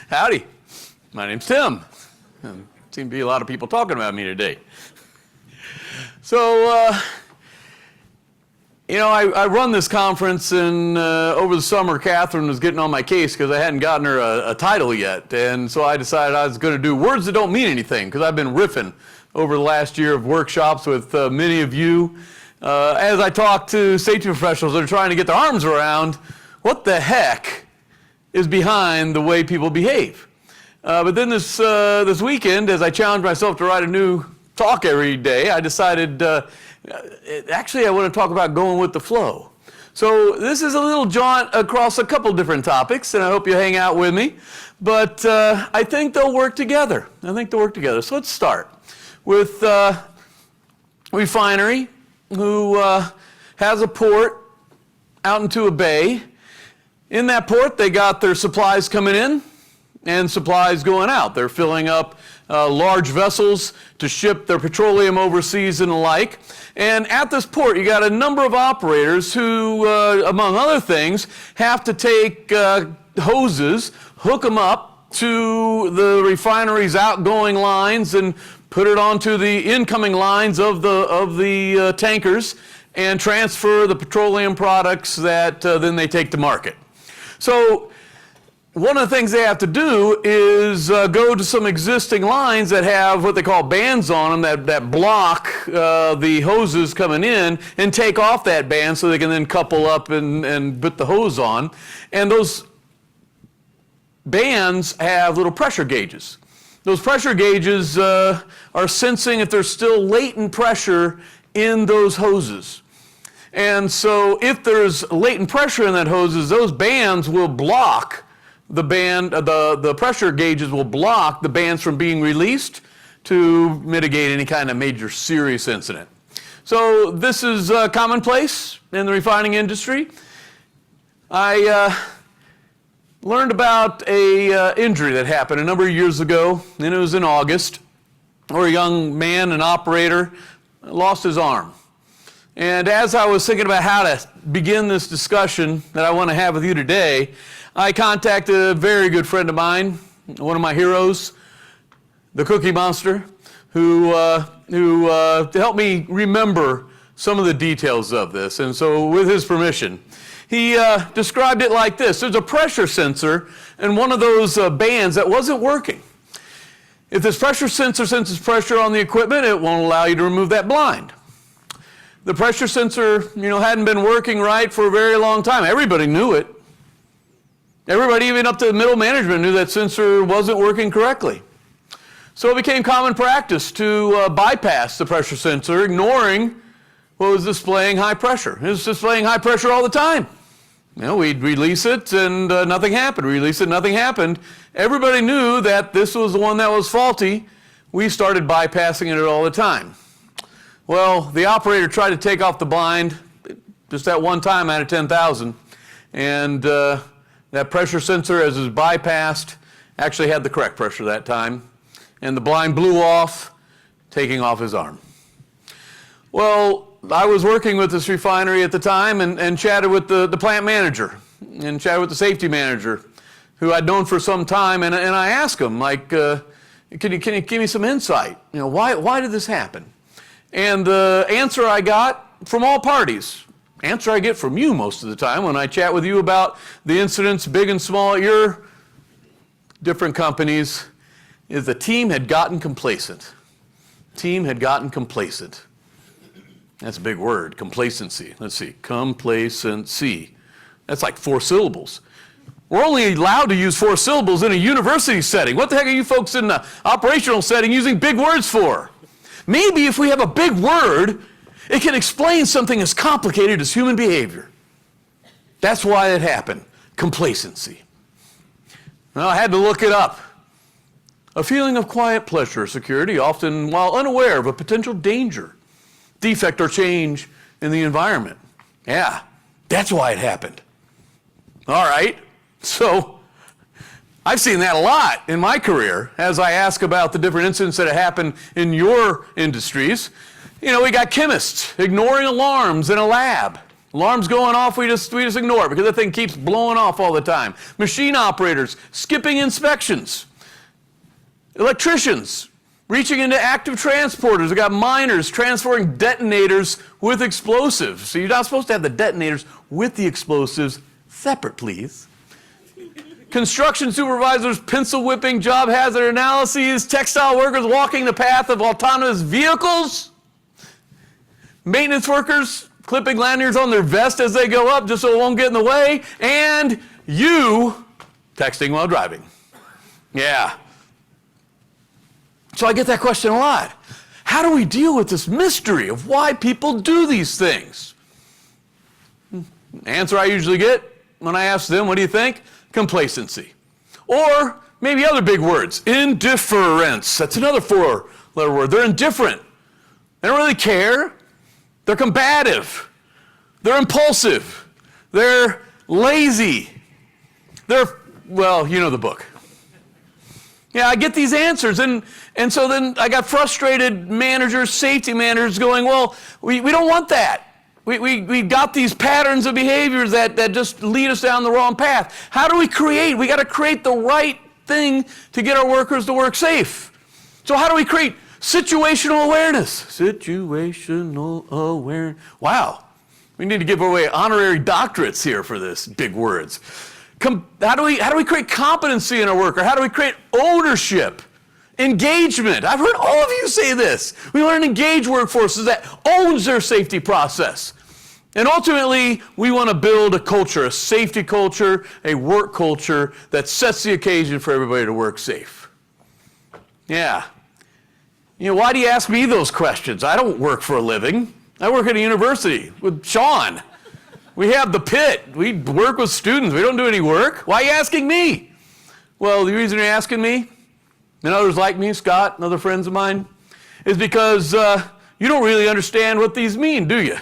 Howdy, my name's Tim. Seem to be a lot of people talking about me today. So, I run this conference, and over the summer, Catherine was getting on my case because I hadn't gotten her a title yet. And so I decided I was going to do words that don't mean anything, because I've been riffing over the last year of workshops with many of you. As I talk to safety professionals that are trying to get their arms around what the heck is behind the way people behave. But then this weekend, as I challenged myself to write a new talk every day, I decided, actually I want to talk about going with the flow. So this is a little jaunt across a couple different topics, and I hope you hang out with me. But I think they'll work together. So let's start with refinery, who has a port out into a bay. In that port, they got their supplies coming in and supplies going out. They're filling up large vessels to ship their petroleum overseas and the like. And at this port, you got a number of operators who, among other things, have to take hoses, hook them up to the refinery's outgoing lines and put it onto the incoming lines of the tankers and transfer the petroleum products that then they take to market. So one of the things they have to do is go to some existing lines that have what they call bands on them that block the hoses coming in, and take off that band so they can then couple up and put the hose on. And those bands have little pressure gauges. Those pressure gauges are sensing if there's still latent pressure in those hoses. And so if there's latent pressure in that hoses, those bands will block the pressure gauges will block the bands from being released to mitigate any kind of major serious incident. So this is commonplace in the refining industry. I learned about a injury that happened a number of years ago, and it was in August, where a young man, an operator, lost his arm. And as I was thinking about how to begin this discussion that I want to have with you today, I contacted a very good friend of mine, one of my heroes, the Cookie Monster, who helped me remember some of the details of this. And so with his permission, he described it like this. There's a pressure sensor in one of those bands that wasn't working. If this pressure sensor senses pressure on the equipment, it won't allow you to remove that blind. The pressure sensor, hadn't been working right for a very long time. Everybody knew it. Everybody, even up to the middle management, knew that sensor wasn't working correctly. So it became common practice to bypass the pressure sensor, ignoring what was displaying high pressure. It was displaying high pressure all the time. We'd release it and nothing happened. Release it, nothing happened. Everybody knew that this was the one that was faulty. We started bypassing it all the time. Well, the operator tried to take off the blind just that one time out of 10,000. And that pressure sensor, as it was bypassed, actually had the correct pressure that time. And the blind blew off, taking off his arm. Well, I was working with this refinery at the time and chatted with the plant manager and chatted with the safety manager, who I'd known for some time. And I asked him, can you give me some insight? Why did this happen? And the answer I got from all parties, answer I get from you most of the time when I chat with you about the incidents, big and small, at your different companies, is the team had gotten complacent. Team had gotten complacent. That's a big word, complacency. Let's see, complacency. That's like 4 syllables. We're only allowed to use 4 syllables in a university setting. What the heck are you folks in the operational setting using big words for? Maybe if we have a big word, it can explain something as complicated as human behavior. That's why it happened, complacency. Well, I had to look it up. A feeling of quiet pleasure or security, often while unaware of a potential danger, defect, or change in the environment. Yeah, that's why it happened. All right, so I've seen that a lot in my career as I ask about the different incidents that have happened in your industries. We got chemists ignoring alarms in a lab Alarm's going off, we just ignore it because that thing keeps blowing off all the time. Machine operators skipping inspections. Electricians reaching into active transporters. We've got miners transporting detonators with explosives. So you're not supposed to have the detonators with the explosives separate, please. Construction supervisors pencil whipping job hazard analyses. Textile workers walking the path of autonomous vehicles. Maintenance workers clipping lanyards on their vest as they go up just so it won't get in the way. And you texting while driving. Yeah. So I get that question a lot. How do we deal with this mystery of why people do these things? The answer I usually get when I ask them, what do you think? Complacency. Or maybe other big words. Indifference. That's another 4-letter word. They're indifferent. They don't really care. They're combative. They're impulsive. They're lazy. Well, you know the book. Yeah, I get these answers, and so then I got frustrated managers, safety managers going, well, we don't want that. We got these patterns of behaviors that just lead us down the wrong path. How do we create? We got to create the right thing to get our workers to work safe. So how do we create situational awareness? Situational awareness. Wow. We need to give away honorary doctorates here for this, big words. How do we create competency in our work? Or how do we create ownership, engagement? I've heard all of you say this. We want an engaged workforce that owns their safety process. And ultimately, we want to build a culture, a safety culture, a work culture that sets the occasion for everybody to work safe. Yeah. You know, why do you ask me those questions? I don't work for a living. I work at a university with Sean. We have the pit. We work with students. We don't do any work. Why are you asking me? Well, the reason you're asking me, and others like me, Scott and other friends of mine, is because you don't really understand what these mean, do you?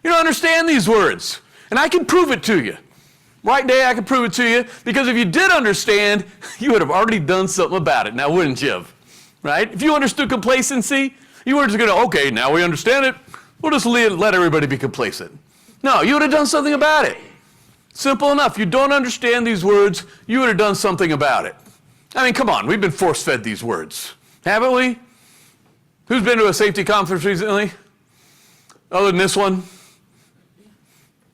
You don't understand these words. And I can prove it to you. Right now, I can prove it to you, because if you did understand, you would have already done something about it, now wouldn't you? Right? If you understood complacency, you weren't just going to, okay, now we understand it, we'll just let everybody be complacent. No, you would have done something about it. Simple enough. You don't understand these words, you would have done something about it. I mean, come on, we've been force-fed these words, haven't we? Who's been to a safety conference recently? Other than this one?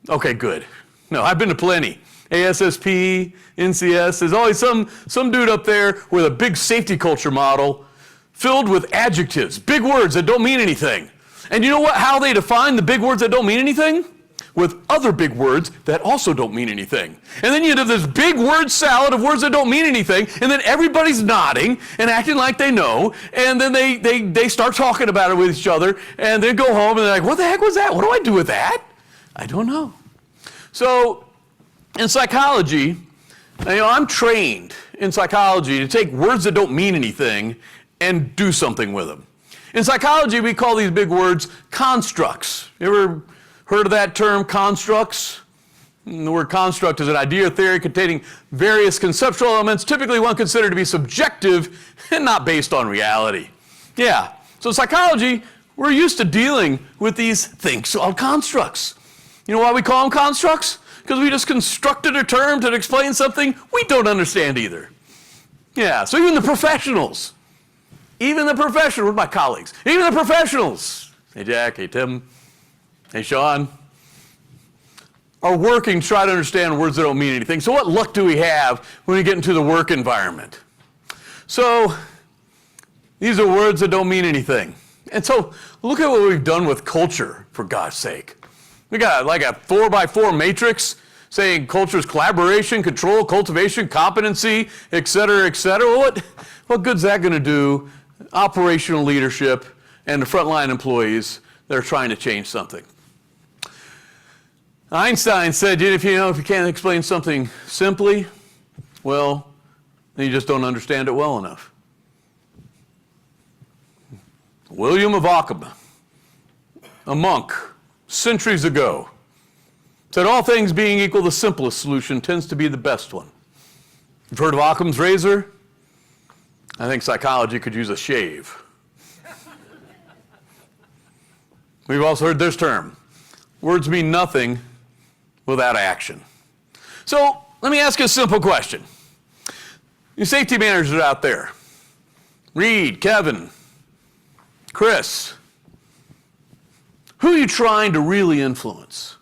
Okay, good. No, I've been to plenty. ASSP, NCS, there's always some dude up there with a big safety culture model filled with adjectives, big words that don't mean anything. And you know what? How they define the big words that don't mean anything? With other big words that also don't mean anything. And then you have this big word salad of words that don't mean anything, and then everybody's nodding and acting like they know, and then they start talking about it with each other, and they go home and they're like, what the heck was that? What do I do with that? I don't know. So in psychology, I'm trained in psychology to take words that don't mean anything and do something with them. In psychology, we call these big words constructs. You ever heard of that term, constructs? The word construct is an idea or theory containing various conceptual elements, typically one considered to be subjective and not based on reality. Yeah, so psychology, we're used to dealing with these things called constructs. You know why we call them constructs? Because we just constructed a term to explain something we don't understand either. Yeah, so even the professionals, with my colleagues, even the professionals, hey Jack, hey Tim, hey Sean, are working to try to understand words that don't mean anything. So what luck do we have when we get into the work environment? So these are words that don't mean anything. And so look at what we've done with culture, for God's sake. We got like a 4x4 matrix saying culture is collaboration, control, cultivation, competency, et cetera, et cetera. Well, what good's that going to do? Operational leadership and the frontline employees that are trying to change something. Einstein said, if you can't explain something simply, well, then you just don't understand it well enough. William of Ockham, a monk, centuries ago, said all things being equal, the simplest solution tends to be the best one. You've heard of Occam's razor? I think psychology could use a shave. We've also heard this term. Words mean nothing without action. So let me ask you a simple question. You safety managers out there, Reed, Kevin, Chris, who are you trying to really influence?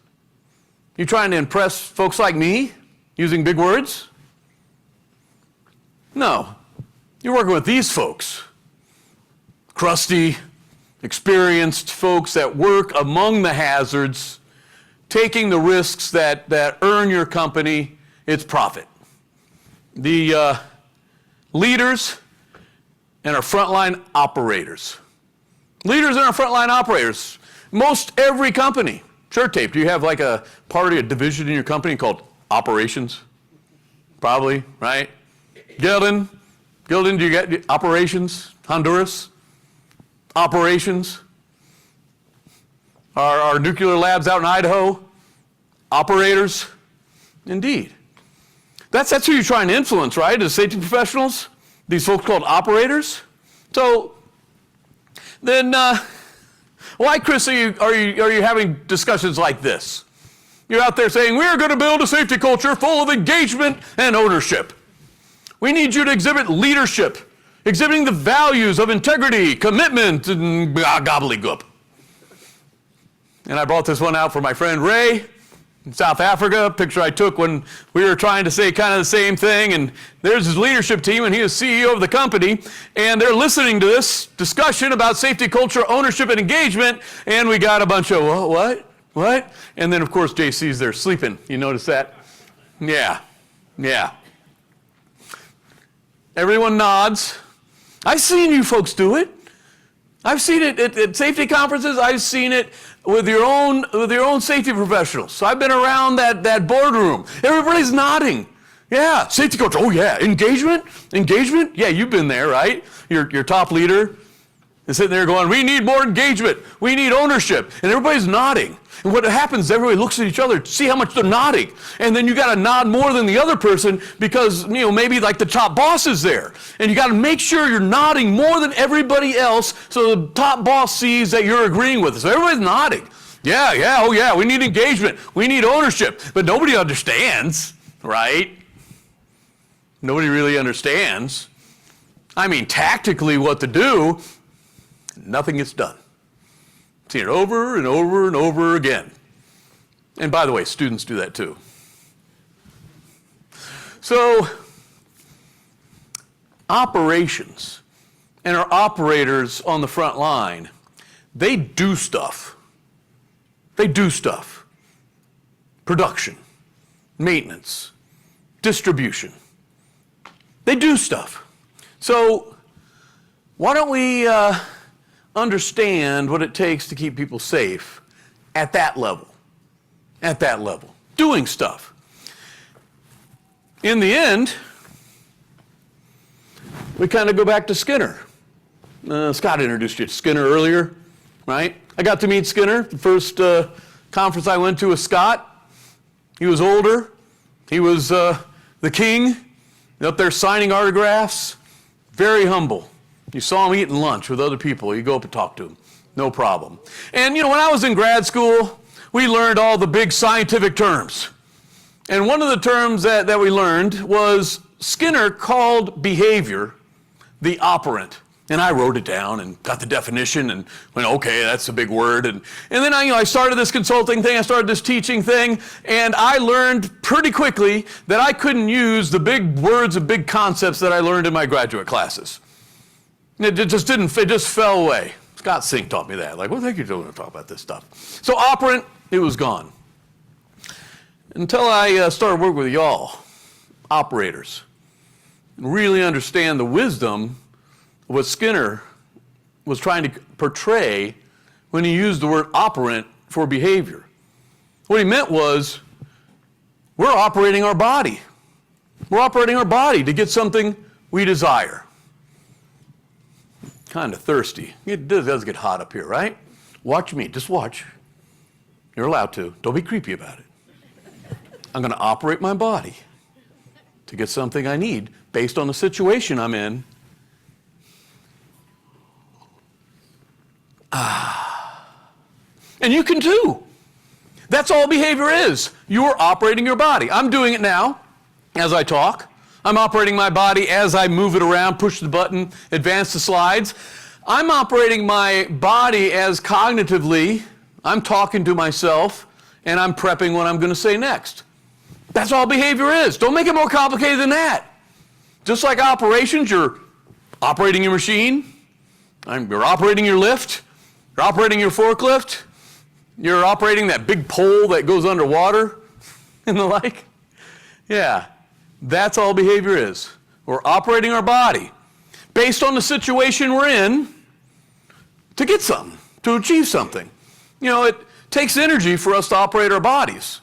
You trying to impress folks like me using big words? No. You're working with these folks. Crusty, experienced folks that work among the hazards, taking the risks that earn your company its profit. The leaders and our frontline operators. Leaders and our frontline operators. Most every company. Sure, Tape, do you have like a part of a division in your company called operations? Probably, right? Gildan, do you get operations? Honduras? Operations? Our nuclear labs out in Idaho? Operators? Indeed. That's who you're trying to influence, right? As safety professionals? These folks called operators? So, then, why, Chris, are you having discussions like this? You're out there saying, we're going to build a safety culture full of engagement and ownership. We need you to exhibit leadership, exhibiting the values of integrity, commitment, and gobbledygook. And I brought this one out for my friend Ray in South Africa, a picture I took when we were trying to say kind of the same thing. And there's his leadership team, and he is CEO of the company. And they're listening to this discussion about safety culture, ownership, and engagement. And we got a bunch of, what? And then, of course, JC's there sleeping. You notice that? Yeah. Everyone nods. I've seen you folks do it. I've seen it at safety conferences. I've seen it with your own safety professionals. So I've been around that boardroom. Everybody's nodding. Yeah, safety culture. Oh yeah, engagement. Yeah, you've been there, right? Your top leader is sitting there going, we need more engagement. We need ownership, and everybody's nodding. And what happens is everybody looks at each other to see how much they're nodding. And then you got to nod more than the other person because, maybe like the top boss is there. And you got to make sure you're nodding more than everybody else so the top boss sees that you're agreeing with it. So everybody's nodding. Yeah, we need engagement. We need ownership. But nobody understands, right? Nobody really understands. Tactically what to do, nothing gets done. Seen it over and over and over again. And by the way, students do that too. So, operations and our operators on the front line, they do stuff. Production, maintenance, distribution. They do stuff. So, why don't we understand what it takes to keep people safe at that level, doing stuff. In the end, we kind of go back to Skinner. Scott introduced you to Skinner earlier, right? I got to meet Skinner, the first conference I went to with Scott. He was older. He was the king, up there signing autographs, very humble. You saw him eating lunch with other people. You go up and talk to him. No problem. And, when I was in grad school, we learned all the big scientific terms. And one of the terms that we learned was Skinner called behavior the operant. And I wrote it down and got the definition and went, okay, that's a big word. And then I started this consulting thing. I started this teaching thing. And I learned pretty quickly that I couldn't use the big words and big concepts that I learned in my graduate classes. It just fell away. Scott Sink taught me that. Like, what the heck are you doing to talk about this stuff? So operant, it was gone. Until I started working with y'all, operators, and really understand the wisdom of what Skinner was trying to portray when he used the word operant for behavior. What he meant was, we're operating our body. We're operating our body to get something we desire. Kind of thirsty. It does get hot up here, right? Watch me. Just watch. You're allowed to. Don't be creepy about it. I'm going to operate my body to get something I need based on the situation I'm in. And you can too. That's all behavior is. You're operating your body. I'm doing it now as I talk. I'm operating my body as I move it around, push the button, advance the slides. I'm operating my body as cognitively, I'm talking to myself, and I'm prepping what I'm going to say next. That's all behavior is. Don't make it more complicated than that. Just like operations, you're operating your machine, you're operating your lift, you're operating your forklift, you're operating that big pole that goes underwater and the like. Yeah, that's all behavior is. We're operating our body based on the situation we're in to get something, to achieve something. You know, it takes energy for us to operate our bodies.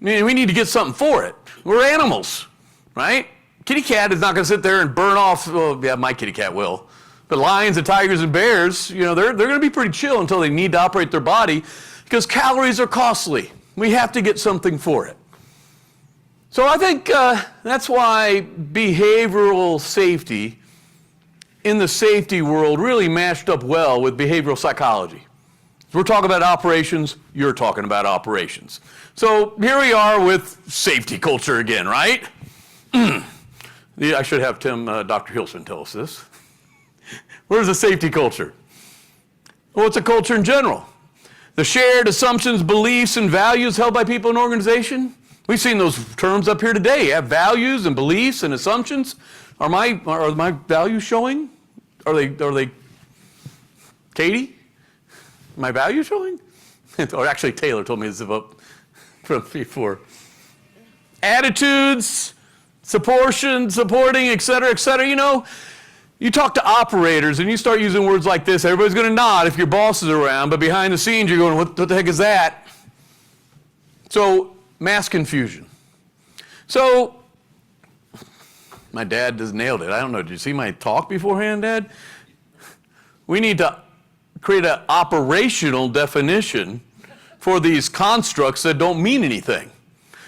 I mean, we need to get something for it. We're animals, right? Kitty cat is not going to sit there and burn off, well, yeah, my kitty cat will. But lions and tigers and bears, you know, they're going to be pretty chill until they need to operate their body because calories are costly. We have to get something for it. So I think that's why behavioral safety in the safety world really matched up well with behavioral psychology. We're talking about operations, you're talking about operations. So here we are with safety culture again, right? I should have Dr. Hilson tell us this. Where's the safety culture? Well, it's a culture in general. The shared assumptions, beliefs, and values held by people in an organization. We've seen those terms up here today. You have values and beliefs and assumptions. Are my values showing? Are they Katie? My values showing? Or actually Taylor told me this about from before. Attitudes, supporting, et cetera, et cetera. You know, you talk to operators and you start using words like this, everybody's going to nod if your boss is around, but behind the scenes you're going, what the heck is that? So, mass confusion. So, my dad just nailed it. I don't know, did you see my talk beforehand, Dad? We need to create an operational definition for these constructs that don't mean anything.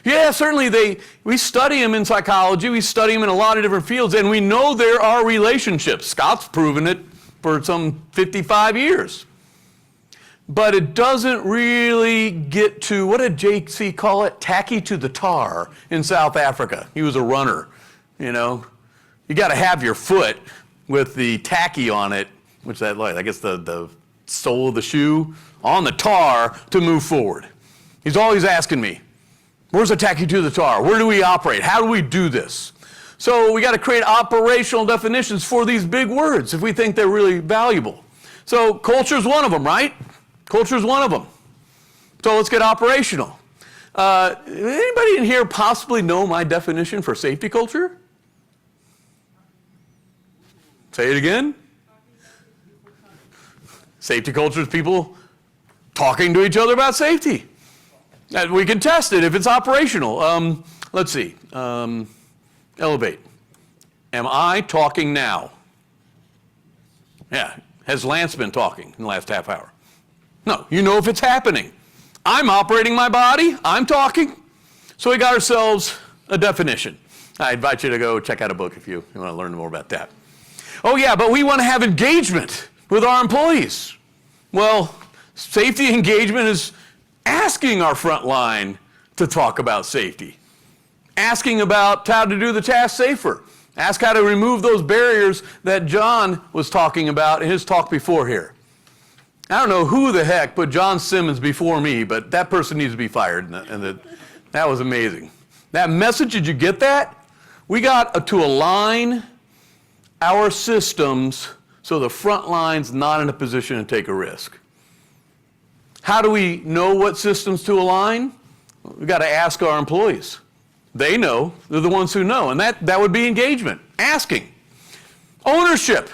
Yeah, certainly we study them in psychology, we study them in a lot of different fields, and we know there are relationships. Scott's proven it for some 55 years. But it doesn't really get to, what did JC call it? Tacky to the tar in South Africa. He was a runner, you know. You got to have your foot with the tacky on it, which that, like, I guess the sole of the shoe, on the tar to move forward. He's always asking me, where's the tacky to the tar? Where do we operate? How do we do this? So we got to create operational definitions for these big words if we think they're really valuable. So culture's one of them, right? Culture's one of them. So let's get operational. Anybody in here possibly know my definition for safety culture? Say it again. Safety culture is people talking to each other about safety. We can test it if it's operational. Let's see. Elevate. Am I talking now? Yeah. Has Lance been talking in the last half hour? No. You know if it's happening. I'm operating my body. I'm talking. So we got ourselves a definition. I invite you to go check out a book if you want to learn more about that. Oh yeah, but we want to have engagement with our employees. Well, safety engagement is asking our front line to talk about safety. Asking about how to do the task safer. Ask how to remove those barriers that John was talking about in his talk before here. I don't know who the heck put John Simmons before me, but that person needs to be fired. That was amazing. That message, did you get that? We got to align our systems so the front line's not in a position to take a risk. How do we know what systems to align? We've got to ask our employees. They know. They're the ones who know. And that would be engagement. Asking. Ownership.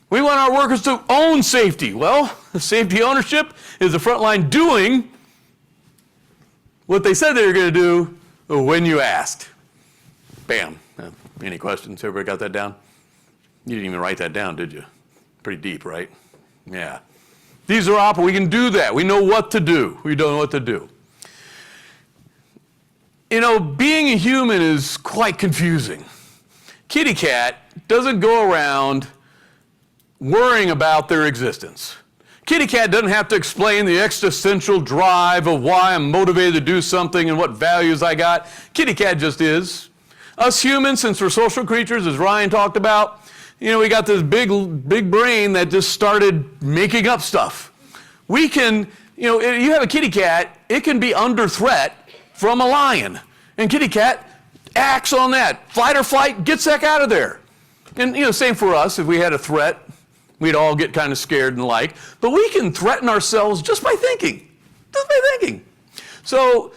We want our workers to own safety. Well, safety ownership is the front line doing what they said they were going to do when you asked. Bam. Any questions? Everybody got that down? You didn't even write that down, did you? Pretty deep, right? Yeah. These are we can do that. We know what to do. We don't know what to do. You know, being a human is quite confusing. Kitty cat doesn't go around worrying about their existence. Kitty cat doesn't have to explain the existential drive of why I'm motivated to do something and what values I got. Kitty cat just is. Us humans, since we're social creatures, as Ryan talked about, we got this big brain that just started making up stuff. We can, you have a kitty cat, it can be under threat from a lion. And kitty cat acts on that. Fight or flight, gets the heck out of there. And, same for us. If we had a threat, we'd all get kind of scared and like. But we can threaten ourselves just by thinking. So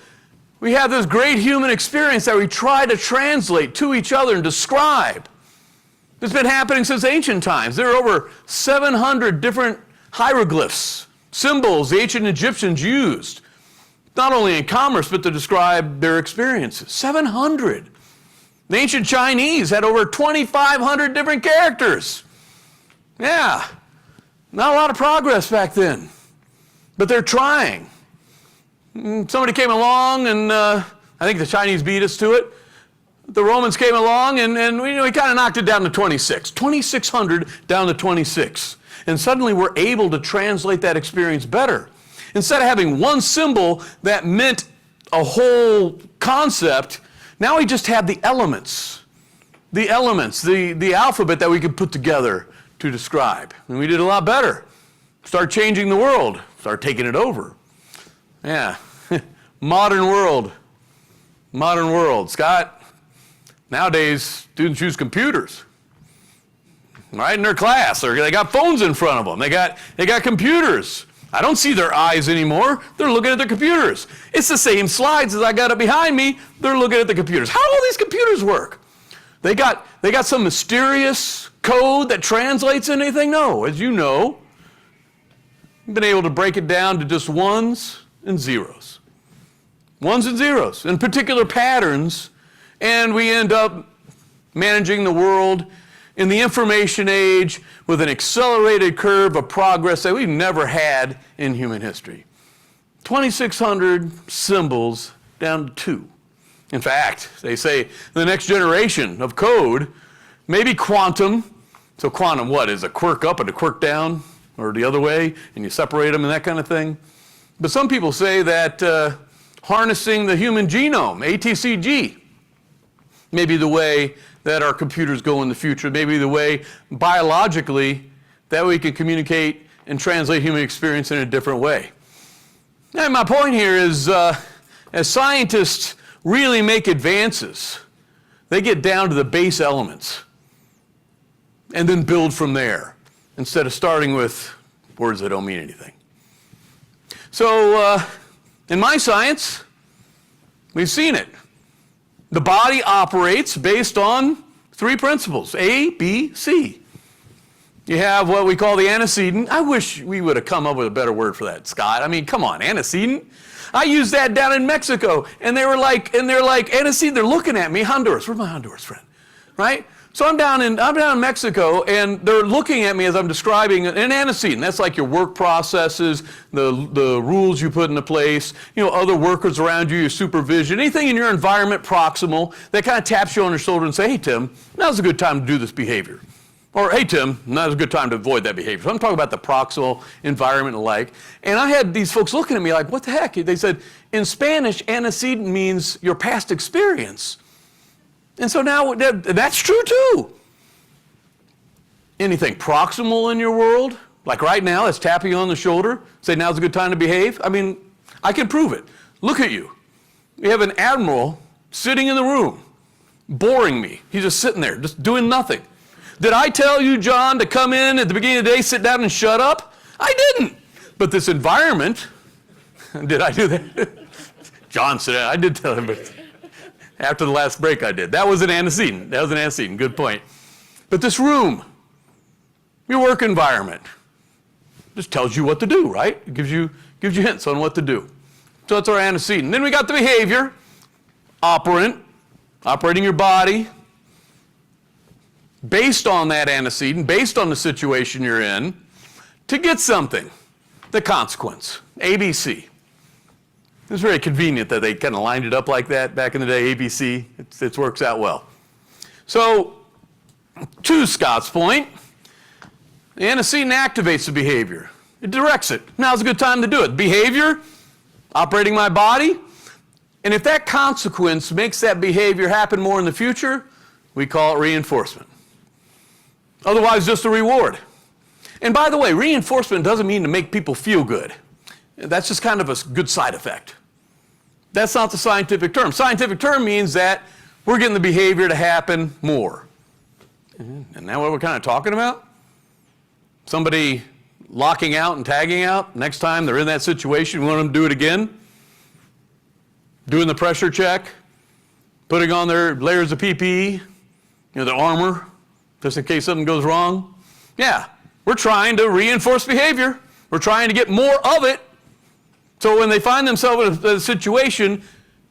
we have this great human experience that we try to translate to each other and describe. It's been happening since ancient times. There are over 700 different hieroglyphs, symbols the ancient Egyptians used, not only in commerce, but to describe their experiences. 700. The ancient Chinese had over 2,500 different characters. Yeah, not a lot of progress back then, but they're trying. Somebody came along, and I think the Chinese beat us to it. The Romans came along, and we kind of knocked it down to 26. 2,600 down to 26. And suddenly we're able to translate that experience better. Instead of having one symbol that meant a whole concept, now we just have the elements, the alphabet that we could put together to describe. And we did a lot better. Start changing the world. Start taking it over. Yeah. Modern world. Scott, nowadays, students use computers. Right, in their class. They got phones in front of them. They got computers. I don't see their eyes anymore. They're looking at their computers. It's the same slides as I got it behind me. They're looking at the computers. How do all these computers work? They got some mysterious code that translates into anything? No, as you know, you've been able to break it down to just ones and zeros. Ones and zeros in particular patterns, and we end up managing the world in the information age with an accelerated curve of progress that we've never had in human history. 2,600 symbols down to 2. In fact, they say the next generation of code may be quantum. So quantum, what, is a quirk up and a quirk down, or the other way, and you separate them and that kind of thing? But some people say that harnessing the human genome, ATCG, may be the way that our computers go in the future, maybe the way biologically that we can communicate and translate human experience in a different way. And my point here is, as scientists really make advances, they get down to the base elements and then build from there instead of starting with words that don't mean anything. So in my science, we've seen it. The body operates based on 3 principles, A, B, C. You have what we call the antecedent. I wish we would have come up with a better word for that, Scott. I mean, come on, antecedent. I used that down in Mexico, and they're like, antecedent, they're looking at me, Honduras. Where's my Honduras friend? Right? So I'm down in Mexico, and they're looking at me as I'm describing an antecedent. That's like your work processes, the rules you put into place, other workers around you, your supervision, anything in your environment proximal that kind of taps you on your shoulder and say, hey, Tim, now's a good time to do this behavior. Or, hey, Tim, now's a good time to avoid that behavior. So I'm talking about the proximal environment and the like. And I had these folks looking at me like, what the heck? They said, in Spanish, antecedent means your past experience. And so now that's true too. Anything proximal in your world, like right now, that's tapping you on the shoulder, say now's a good time to behave. I mean, I can prove it. Look at you. You have an admiral sitting in the room, boring me. He's just sitting there, just doing nothing. Did I tell you, John, to come in at the beginning of the day, sit down and shut up? I didn't. But this environment, did I do that? John said, I did tell him, but after the last break I did. That was an antecedent. Good point. But this room, your work environment, just tells you what to do, right? It gives you hints on what to do. So that's our antecedent. Then we got the behavior, operant, operating your body, based on that antecedent, based on the situation you're in, to get something, the consequence, ABC. It's very convenient that they kind of lined it up like that back in the day, ABC. It works out well. So, to Scott's point, the antecedent activates the behavior. It directs it. Now's a good time to do it. Behavior, operating my body. And if that consequence makes that behavior happen more in the future, we call it reinforcement. Otherwise, just a reward. And by the way, reinforcement doesn't mean to make people feel good. That's just kind of a good side effect. That's not the scientific term. Scientific term means that we're getting the behavior to happen more. And now what we're kind of talking about? Somebody locking out and tagging out. Next time they're in that situation, we want them to do it again. Doing the pressure check, putting on their layers of PPE, their armor, just in case something goes wrong. Yeah, we're trying to reinforce behavior. We're trying to get more of it. So when they find themselves in a situation,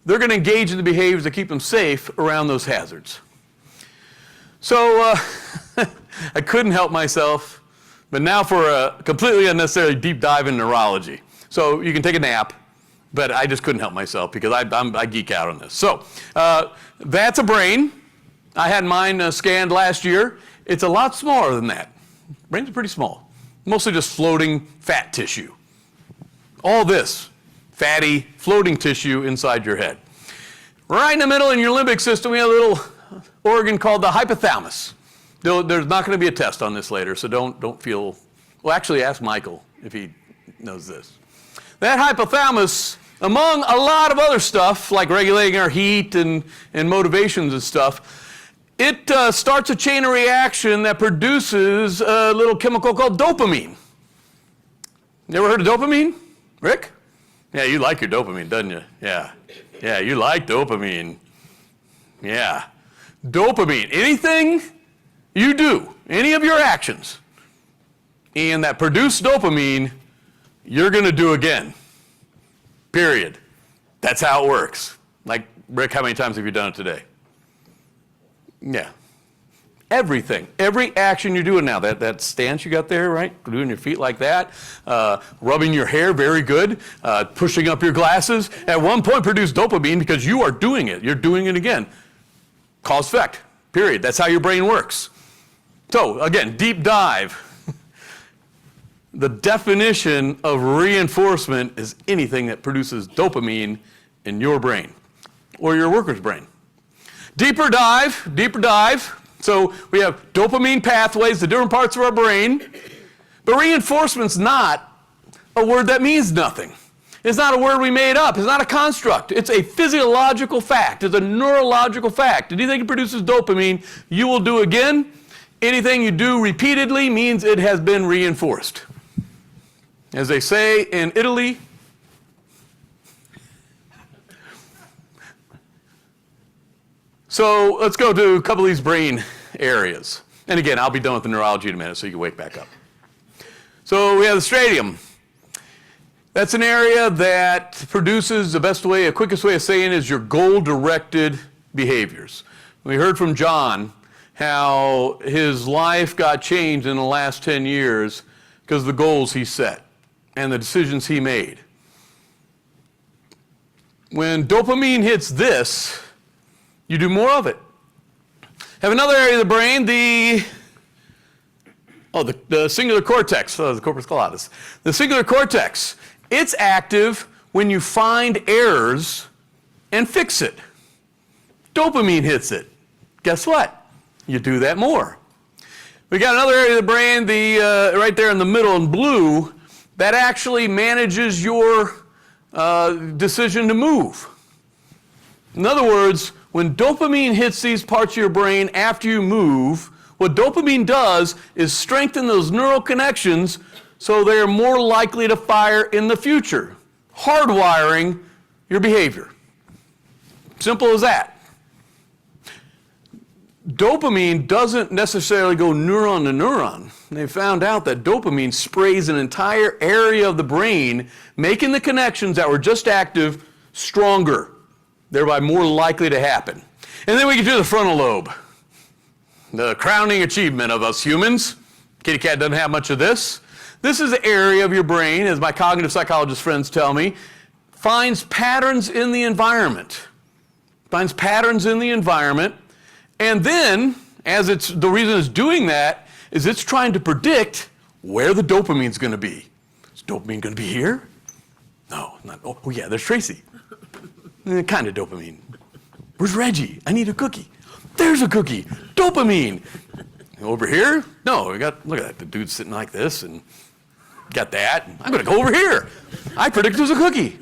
they're going to engage in the behaviors that keep them safe around those hazards. So I couldn't help myself, but now for a completely unnecessary deep dive in neurology. So you can take a nap, but I just couldn't help myself because I geek out on this. So that's a brain. I had mine scanned last year. It's a lot smaller than that. Brains are pretty small, mostly just floating fat tissue. All this fatty floating tissue inside your head. Right in the middle in your limbic system, we have a little organ called the hypothalamus. There's not going to be a test on this later, so don't feel, well, actually ask Michael if he knows this. That hypothalamus, among a lot of other stuff, like regulating our heat and motivations and stuff, it starts a chain of reaction that produces a little chemical called dopamine. You ever heard of dopamine? Rick? Yeah, you like your dopamine, doesn't you? Yeah. Yeah, you like dopamine. Yeah. Dopamine. Anything you do, any of your actions, and that produce dopamine, you're going to do again. Period. That's how it works. Like, Rick, how many times have you done it today? Yeah. Everything. Every action you're doing now, that stance you got there, right? Doing your feet like that, rubbing your hair, very good, pushing up your glasses, at one point produce dopamine because you are doing it. You're doing it again. Cause effect. Period. That's how your brain works. So, again, deep dive. The definition of reinforcement is anything that produces dopamine in your brain or your worker's brain. Deeper dive. So we have dopamine pathways, the different parts of our brain, but reinforcement's not a word that means nothing. It's not a word we made up. It's not a construct. It's a physiological fact. It's a neurological fact. Anything that produces dopamine, you will do again. Anything you do repeatedly means it has been reinforced. As they say in Italy, so let's go to a couple of these brain areas. And again, I'll be done with the neurology in a minute so you can wake back up. So we have the striatum. That's an area that produces the quickest way of saying is your goal-directed behaviors. We heard from John how his life got changed in the last 10 years because of the goals he set and the decisions he made. When dopamine hits this, you do more of it. Have another area of the brain, the cingulate cortex, the corpus callosum. The cingulate cortex, it's active when you find errors and fix it. Dopamine hits it. Guess what? You do that more. We got another area of the brain, right there in the middle in blue, that actually manages your decision to move. In other words, when dopamine hits these parts of your brain after you move, what dopamine does is strengthen those neural connections so they're more likely to fire in the future, hardwiring your behavior. Simple as that. Dopamine doesn't necessarily go neuron to neuron. They found out that dopamine sprays an entire area of the brain, making the connections that were just active stronger, thereby more likely to happen. And then we get to the frontal lobe, the crowning achievement of us humans. Kitty cat doesn't have much of this. This is the area of your brain, as my cognitive psychologist friends tell me, finds patterns in the environment. Finds patterns in the environment, and then, the reason it's doing that is it's trying to predict where the dopamine's going to be. dopamine going to be here? No, not. Oh yeah, there's Tracy. Kind of dopamine. Where's Reggie? I need a cookie. There's a cookie. Dopamine. Over here? No, look at that. The dude's sitting like this and got that. I'm going to go over here. I predict there's a cookie.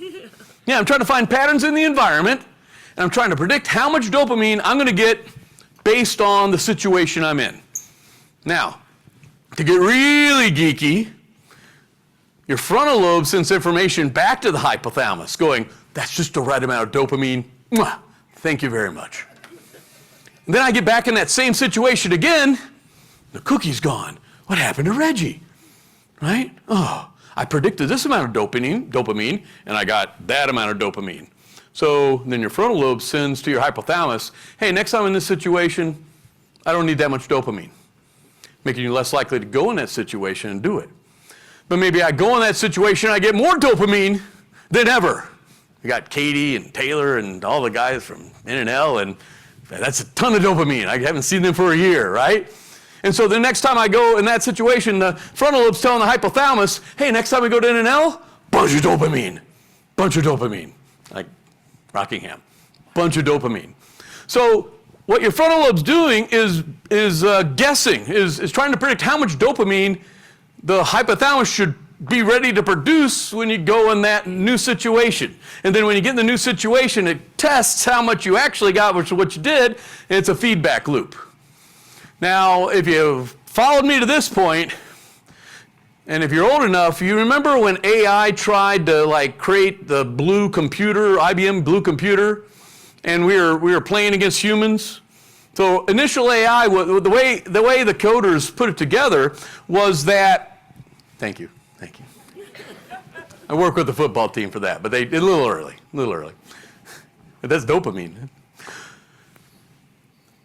Yeah, I'm trying to find patterns in the environment, and I'm trying to predict how much dopamine I'm going to get based on the situation I'm in. Now, to get really geeky, your frontal lobe sends information back to the hypothalamus going, that's just the right amount of dopamine. Mwah. Thank you very much. And then I get back in that same situation again. The cookie's gone. What happened to Reggie? Right? Oh, I predicted this amount of dopamine, and I got that amount of dopamine. So then your frontal lobe sends to your hypothalamus, hey, next time in this situation, I don't need that much dopamine, making you less likely to go in that situation and do it. But maybe I go in that situation, I get more dopamine than ever. We got Katie and Taylor and all the guys from N&L, and that's a ton of dopamine. I haven't seen them for a year, right? And so the next time I go in that situation, the frontal lobe's telling the hypothalamus, hey, next time we go to N&L, bunch of dopamine. Like Rockingham, bunch of dopamine. So what your frontal lobe's doing is guessing, is trying to predict how much dopamine the hypothalamus should be ready to produce when you go in that new situation. And then when you get in the new situation, it tests how much you actually got, which is what you did, and it's a feedback loop. Now, if you've followed me to this point, and if you're old enough, you remember when AI tried to create the blue computer, IBM blue computer, and we were playing against humans? So initial AI, the way the coders put it together was that, thank you. I work with the football team for that, but they did a little early. But that's dopamine.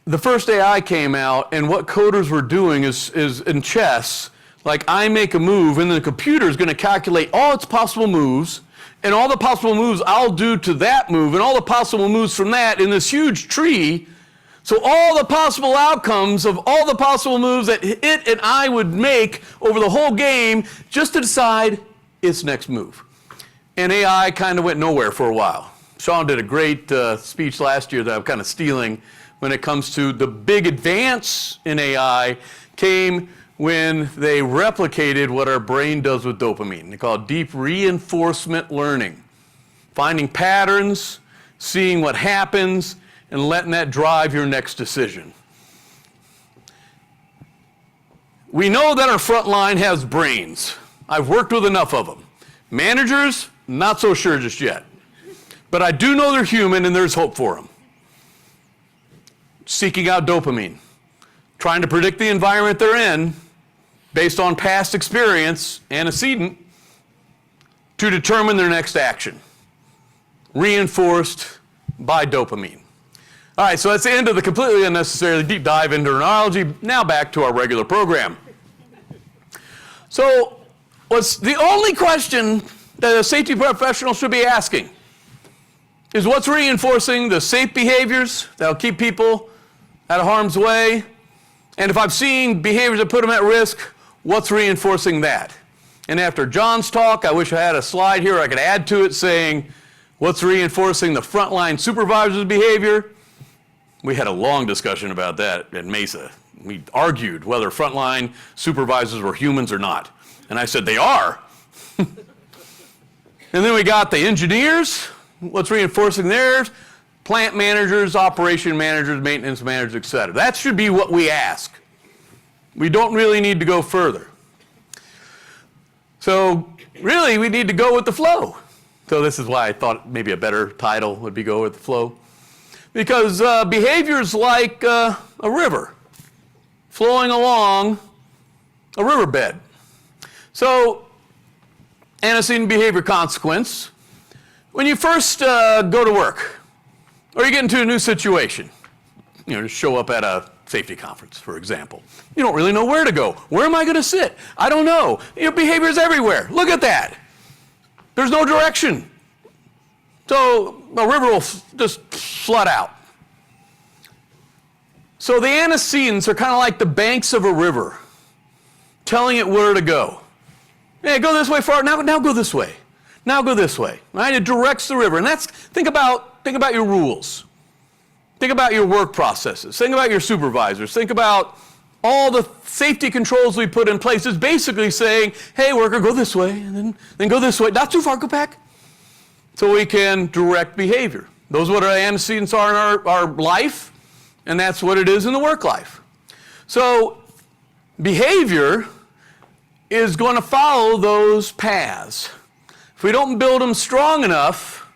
The first AI came out, and what coders were doing is in chess, like I make a move, and the computer is going to calculate all its possible moves, and all the possible moves I'll do to that move, and all the possible moves from that in this huge tree. So all the possible outcomes of all the possible moves that it and I would make over the whole game just to decide its next move. And AI kind of went nowhere for a while. Sean did a great speech last year that I'm kind of stealing when it comes to the big advance in AI came when they replicated what our brain does with dopamine. They call it deep reinforcement learning. Finding patterns, seeing what happens, and letting that drive your next decision. We know that our front line has brains. I've worked with enough of them. Managers, not so sure just yet. But I do know they're human and there's hope for them. Seeking out dopamine, trying to predict the environment they're in based on past experience, antecedent, to determine their next action, reinforced by dopamine. All right, so that's the end of the completely unnecessary deep dive into neurology. Now back to our regular program. So what's the only question that a safety professional should be asking is what's reinforcing the safe behaviors that'll keep people out of harm's way? And if I've seen behaviors that put them at risk, what's reinforcing that? And after John's talk, I wish I had a slide here I could add to it saying what's reinforcing the frontline supervisor's behavior. We had a long discussion about that at Mesa. We argued whether frontline supervisors were humans or not. And I said, they are. And then we got the engineers. What's reinforcing theirs? Plant managers, operation managers, maintenance managers, et cetera. That should be what we ask. We don't really need to go further. So really, we need to go with the flow. So this is why I thought maybe a better title would be Go with the Flow. Because behaviors like a river flowing along a riverbed. So, antecedent behavior consequence. When you first go to work, or you get into a new situation, just show up at a safety conference, for example. You don't really know where to go. Where am I going to sit? I don't know. Your behavior is everywhere. Look at that. There's no direction. So a river will just flood out. So the antecedents are kind of like the banks of a river, telling it where to go. Yeah, go this way far. Now go this way. Now go this way. Right? It directs the river. And think about your rules. Think about your work processes. Think about your supervisors. Think about all the safety controls we put in place. It's basically saying, hey, worker, go this way, and then go this way. Not too far, go back. So we can direct behavior. Those are what our antecedents are in our life, and that's what it is in the work life. So behavior is going to follow those paths. If we don't build them strong enough,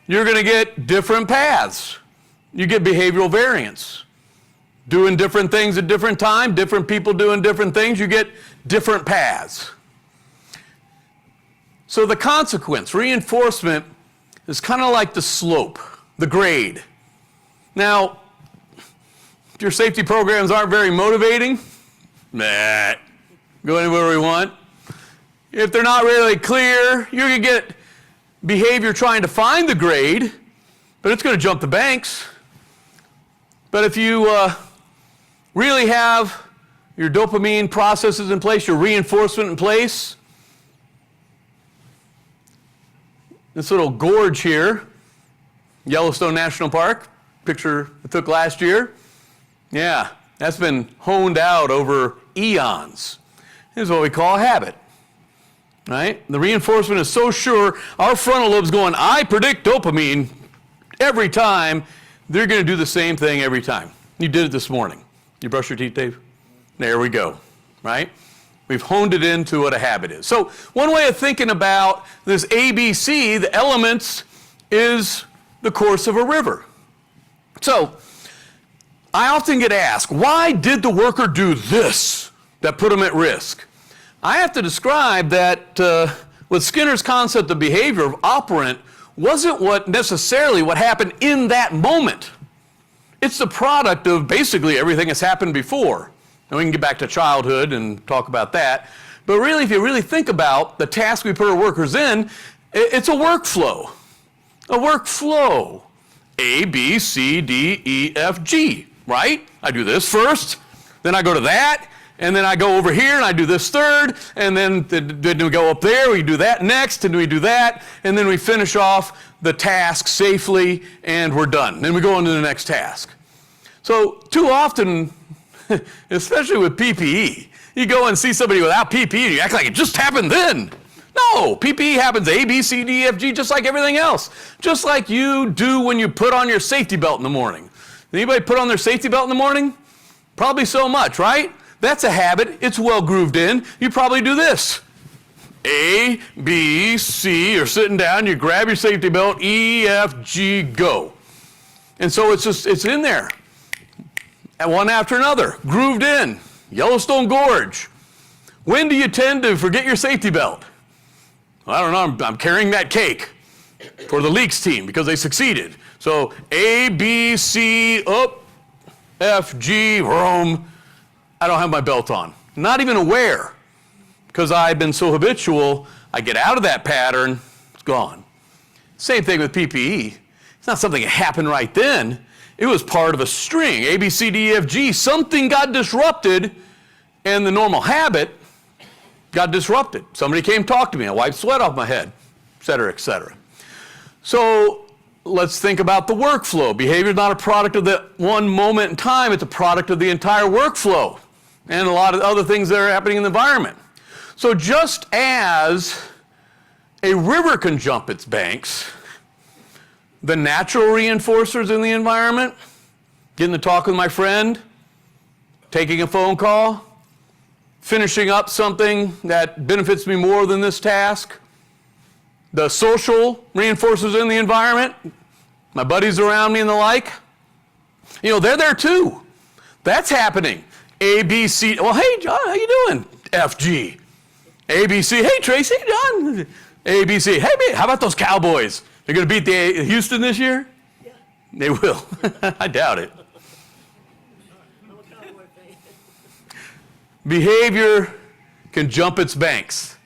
you're going to get different paths. You get behavioral variance. Doing different things at different times, different people doing different things, you get different paths. So the consequence, reinforcement, is kind of like the slope, the grade. Now, if your safety programs aren't very motivating, go anywhere we want. If they're not really clear, you're going to get behavior trying to find the grade, but it's going to jump the banks. But if you really have your dopamine processes in place, your reinforcement in place, this little gorge here, Yellowstone National Park, picture I took last year. Yeah, that's been honed out over eons. This is what we call a habit, right? The reinforcement is so sure, our frontal lobe's going, I predict dopamine every time. They're going to do the same thing every time. You did it this morning. You brush your teeth, Dave? There we go, right? We've honed it into what a habit is. So one way of thinking about this ABC, the elements, is the course of a river. So I often get asked, why did the worker do this that put him at risk? I have to describe that with Skinner's concept of behavior of operant wasn't necessarily what happened in that moment. It's the product of basically everything that's happened before. And we can get back to childhood and talk about that. But really, if you really think about the task we put our workers in, it's a workflow. A workflow. A, B, C, D, E, F, G, right? I do this first, then I go to that, and then I go over here and I do this third, and then we go up there, we do that next, and we do that, and then we finish off the task safely, and we're done. Then we go on to the next task. So too often, especially with PPE, you go and see somebody without PPE and you act like it just happened then. No, PPE happens A, B, C, D, F, G, just like everything else. Just like you do when you put on your safety belt in the morning. Anybody put on their safety belt in the morning? Probably so much, right? That's a habit. It's well grooved in. You probably do this. A, B, C, you're sitting down, you grab your safety belt, E, F, G, go. And so it's in there. And one after another, grooved in. Yellowstone Gorge. When do you tend to forget your safety belt? I don't know, I'm carrying that cake for the leaks team because they succeeded. So A, B, C, up, F, G, Rome. I don't have my belt on. Not even aware. Because I've been so habitual, I get out of that pattern, it's gone. Same thing with PPE. It's not something that happened right then. It was part of a string, A, B, C, D, E, F, G. Something got disrupted, and the normal habit got disrupted. Somebody came talk to me, I wiped sweat off my head, et cetera, et cetera. So let's think about the workflow. Behavior is not a product of the one moment in time, it's a product of the entire workflow and a lot of other things that are happening in the environment. So just as a river can jump its banks, the natural reinforcers in the environment, getting to talk with my friend, taking a phone call, finishing up something that benefits me more than this task, the social reinforcers in the environment, my buddies around me and the like, they're there too. That's happening. A, B, C, well, hey, John, how you doing? F, G. A, B, C, hey, Tracy, John. A, B, C, hey, man, how about those Cowboys? They're going to beat the Houston this year? Yeah. They will. I doubt it. Behavior can jump its banks.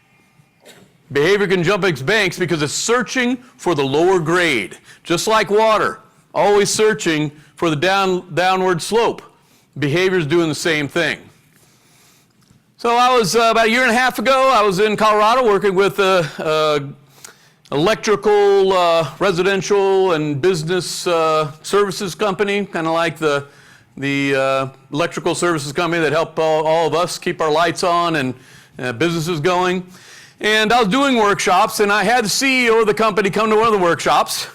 Behavior can jump its banks because it's searching for the lower grade. Just like water, always searching for the downward slope. Behavior is doing the same thing. So I was, about a year and a half ago, I was in Colorado working with electrical, residential, and business services company, kind of like the electrical services company that help all of us keep our lights on and businesses going. And I was doing workshops, and I had the CEO of the company come to one of the workshops.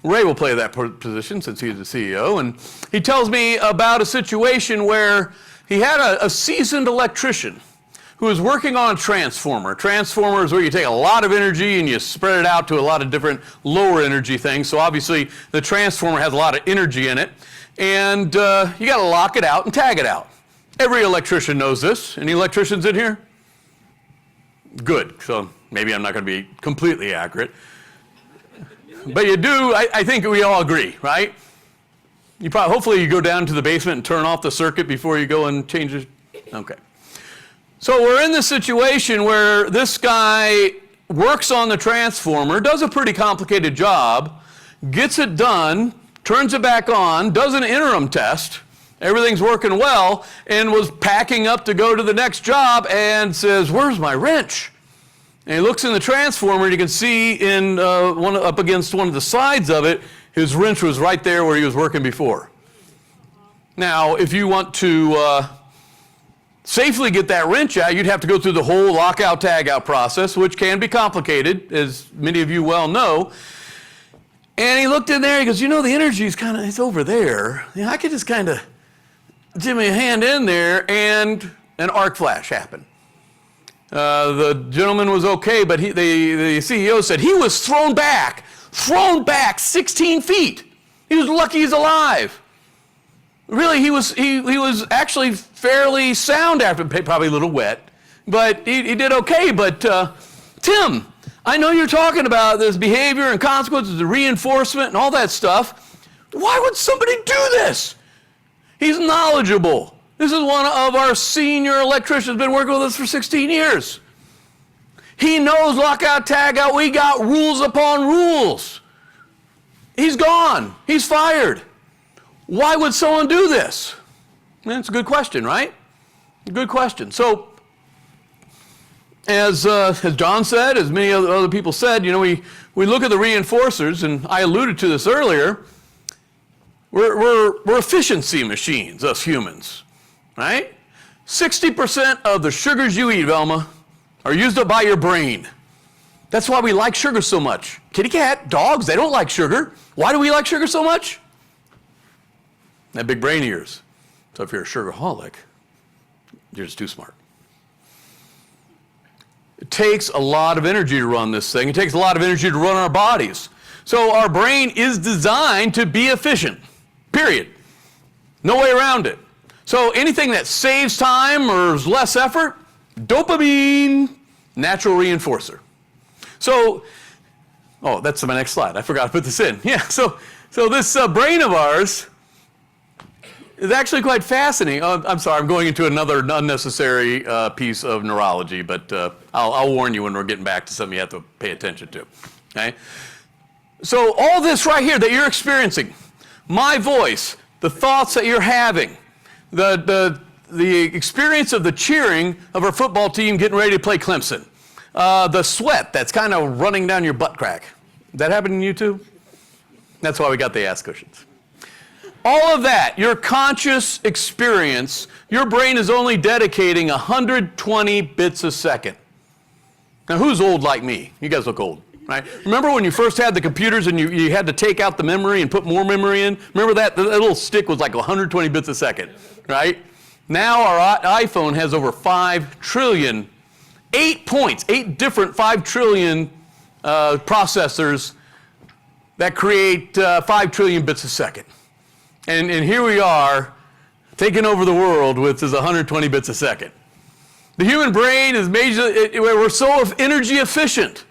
Ray will play that position since he's the CEO, and he tells me about a situation where he had a seasoned electrician who was working on a transformer. A transformer is where you take a lot of energy and you spread it out to a lot of different lower energy things. So obviously the transformer has a lot of energy in it, and you got to lock it out and tag it out. Every electrician knows this. Any electricians in here? Good. So maybe I'm not going to be completely accurate. But you do, I think we all agree, right? You probably, hopefully you go down to the basement and turn off the circuit before you go and change it. Okay. So we're in this situation where this guy works on the transformer, does a pretty complicated job, gets it done, turns it back on, does an interim test, everything's working well, and was packing up to go to the next job and says, "Where's my wrench?" And he looks in the transformer, and you can see in up against one of the sides of it, his wrench was right there where he was working before. Now, if you want to safely get that wrench out, you'd have to go through the whole lockout tagout process, which can be complicated, as many of you well know. And he looked in there, he goes, "You know, the energy's it's over there. You know, I could just kind of jimmy a hand in there," and an arc flash happened. The gentleman was okay, but the CEO said he was thrown back 16 feet. He was lucky he's alive. Really, he was actually fairly sound after, probably a little wet, but he did okay. But Tim, I know you're talking about this behavior and consequences, the reinforcement and all that stuff. Why would somebody do this? He's knowledgeable. This is one of our senior electricians, been working with us for 16 years. He knows lockout, tagout. We got rules upon rules. He's gone. He's fired. Why would someone do this? It's a good question, right? A good question. So, as John said, as many other people said, you know, we look at the reinforcers, and I alluded to this earlier. We're efficiency machines, us humans. Right? 60% of the sugars you eat, Velma, are used up by your brain. That's why we like sugar so much. Kitty cat, dogs, they don't like sugar. Why do we like sugar so much? That big brain of yours. So if you're a sugaraholic, you're just too smart. It takes a lot of energy to run this thing. It takes a lot of energy to run our bodies. So our brain is designed to be efficient, period. No way around it. So anything that saves time or is less effort, dopamine, natural reinforcer. So, oh, that's my next slide. I forgot to put this in. Yeah, so this brain of ours is actually quite fascinating. I'm sorry, I'm going into another unnecessary piece of neurology, but I'll warn you when we're getting back to something you have to pay attention to. Okay? So all this right here that you're experiencing, my voice, the thoughts that you're having, the experience of the cheering of our football team getting ready to play Clemson, the sweat that's kind of running down your butt crack. That happening to you too? That's why we got the ass cushions. All of that, your conscious experience, your brain is only dedicating 120 bits a second. Now, who's old like me? You guys look old, right? Remember when you first had the computers and you had to take out the memory and put more memory in? Remember that? The little stick was like 120 bits a second, right? Now our iPhone has over 5 trillion, 8 different 5 trillion processors that create 5 trillion bits a second. And here we are taking over the world with this 120 bits a second. The human brain is we're so energy efficient.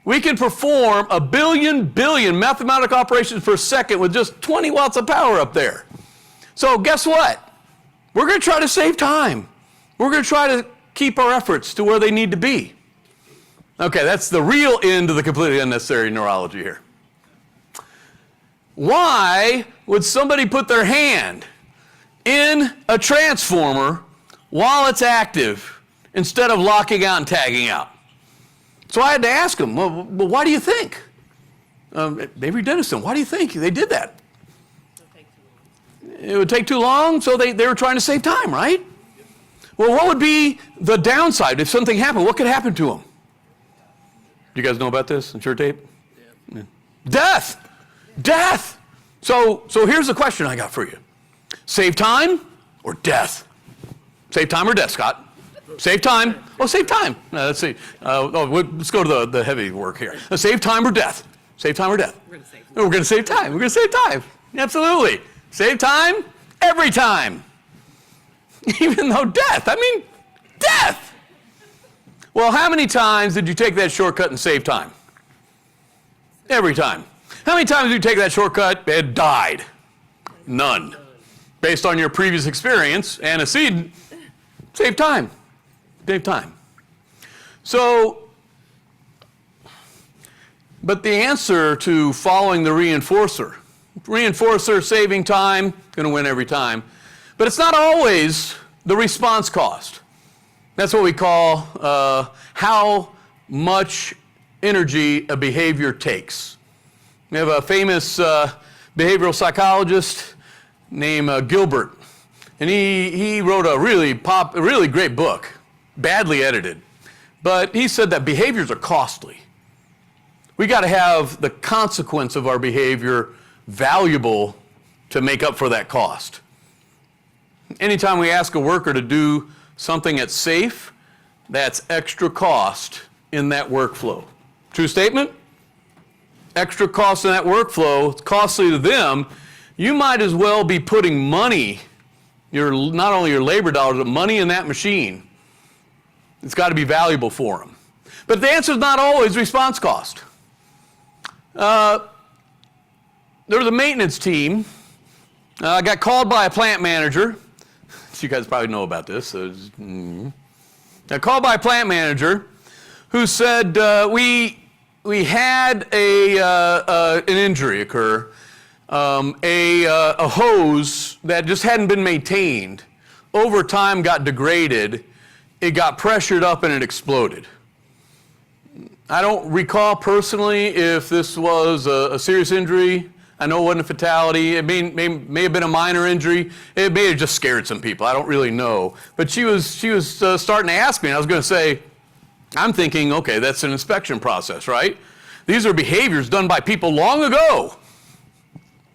We can perform a billion mathematical operations per second with just 20 watts of power up there. So guess what? We're going to try to save time. We're going to try to keep our efforts to where they need to be. Okay, that's the real end of the completely unnecessary neurology here. Why would somebody put their hand in a transformer, while it's active instead of locking out and tagging out. So I had to ask them, well, why do you think? Avery Dennison, why do you think they did that? It would take too long, so they were trying to save time, right? Well, what would be the downside if something happened? What could happen to them? Do you guys know about this in church tape? Yeah. Death! Death! So here's the question I got for you. Save time or death? Save time or death, Scott? Save time. Oh, save time. Let's see. Let's go to the heavy work here. Save time or death? Save time or death? We're going to save time. We're going to save time. Absolutely. Save time every time. Even though death, death. Well, how many times did you take that shortcut and save time? Every time. How many times did you take that shortcut and died? None. Based on your previous experience, antecedent, save time. Save time. So, but the answer to following the reinforcer saving time, going to win every time. But it's not always the response cost. That's what we call how much energy a behavior takes. We have a famous behavioral psychologist named Gilbert, and he wrote a really great book, badly edited. But he said that behaviors are costly. We got to have the consequence of our behavior valuable to make up for that cost. Anytime we ask a worker to do something that's safe, that's extra cost in that workflow. True statement? Extra cost in that workflow, it's costly to them. You might as well be putting money, not only your labor dollars, but money in that machine. It's got to be valuable for them. But the answer is not always response cost. There was a maintenance team. Got called by a plant manager. So you guys probably know about this. Got called by a plant manager who said, we had an injury occur. A hose that just hadn't been maintained over time got degraded. It got pressured up and it exploded. I don't recall personally if this was a serious injury. I know it wasn't a fatality. It may have been a minor injury. It may have just scared some people. I don't really know. But she was starting to ask me, and I was going to say, I'm thinking, okay, that's an inspection process, right? These are behaviors done by people long ago,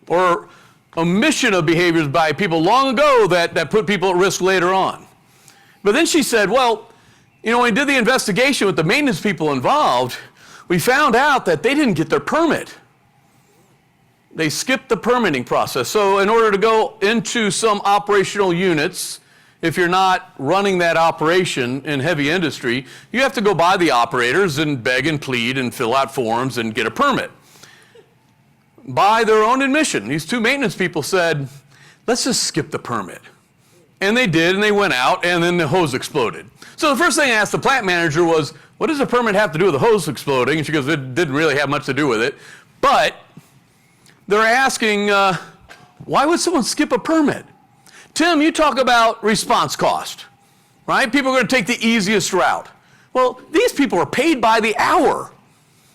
or omission of behaviors by people long ago that put people at risk later on. But then she said, well, when we did the investigation with the maintenance people involved, we found out that they didn't get their permit. They skipped the permitting process. So in order to go into some operational units, if you're not running that operation in heavy industry, you have to go by the operators and beg and plead and fill out forms and get a permit. By their own admission, these two maintenance people said, let's just skip the permit. And they did, and they went out, and then the hose exploded. So the first thing I asked the plant manager was, what does the permit have to do with the hose exploding? And she goes, it didn't really have much to do with it. But they're asking, why would someone skip a permit? Tim, you talk about response cost, right? People are going to take the easiest route. Well, these people are paid by the hour.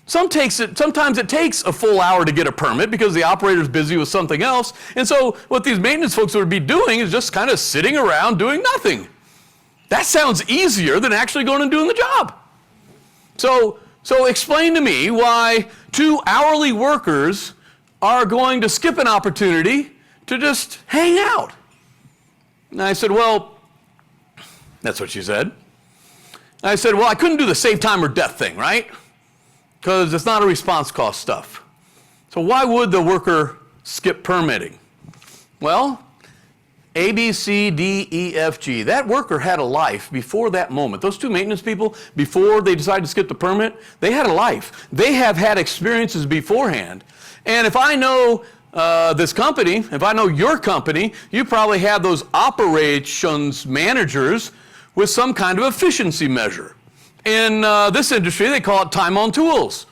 Sometimes it takes a full hour to get a permit because the operator's busy with something else. And so what these maintenance folks would be doing is just kind of sitting around doing nothing. That sounds easier than actually going and doing the job. So explain to me why two hourly workers are going to skip an opportunity to just hang out. And I said, well, that's what she said. I said, well, I couldn't do the save time or death thing, right? Because it's not a response cost stuff. So why would the worker skip permitting? Well, A, B, C, D, E, F, G. That worker had a life before that moment. Those two maintenance people, before they decided to skip the permit, they had a life. They have had experiences beforehand. And if I know this company, if I know your company, you probably have those operations managers with some kind of efficiency measure. In this industry, they call it time on tools.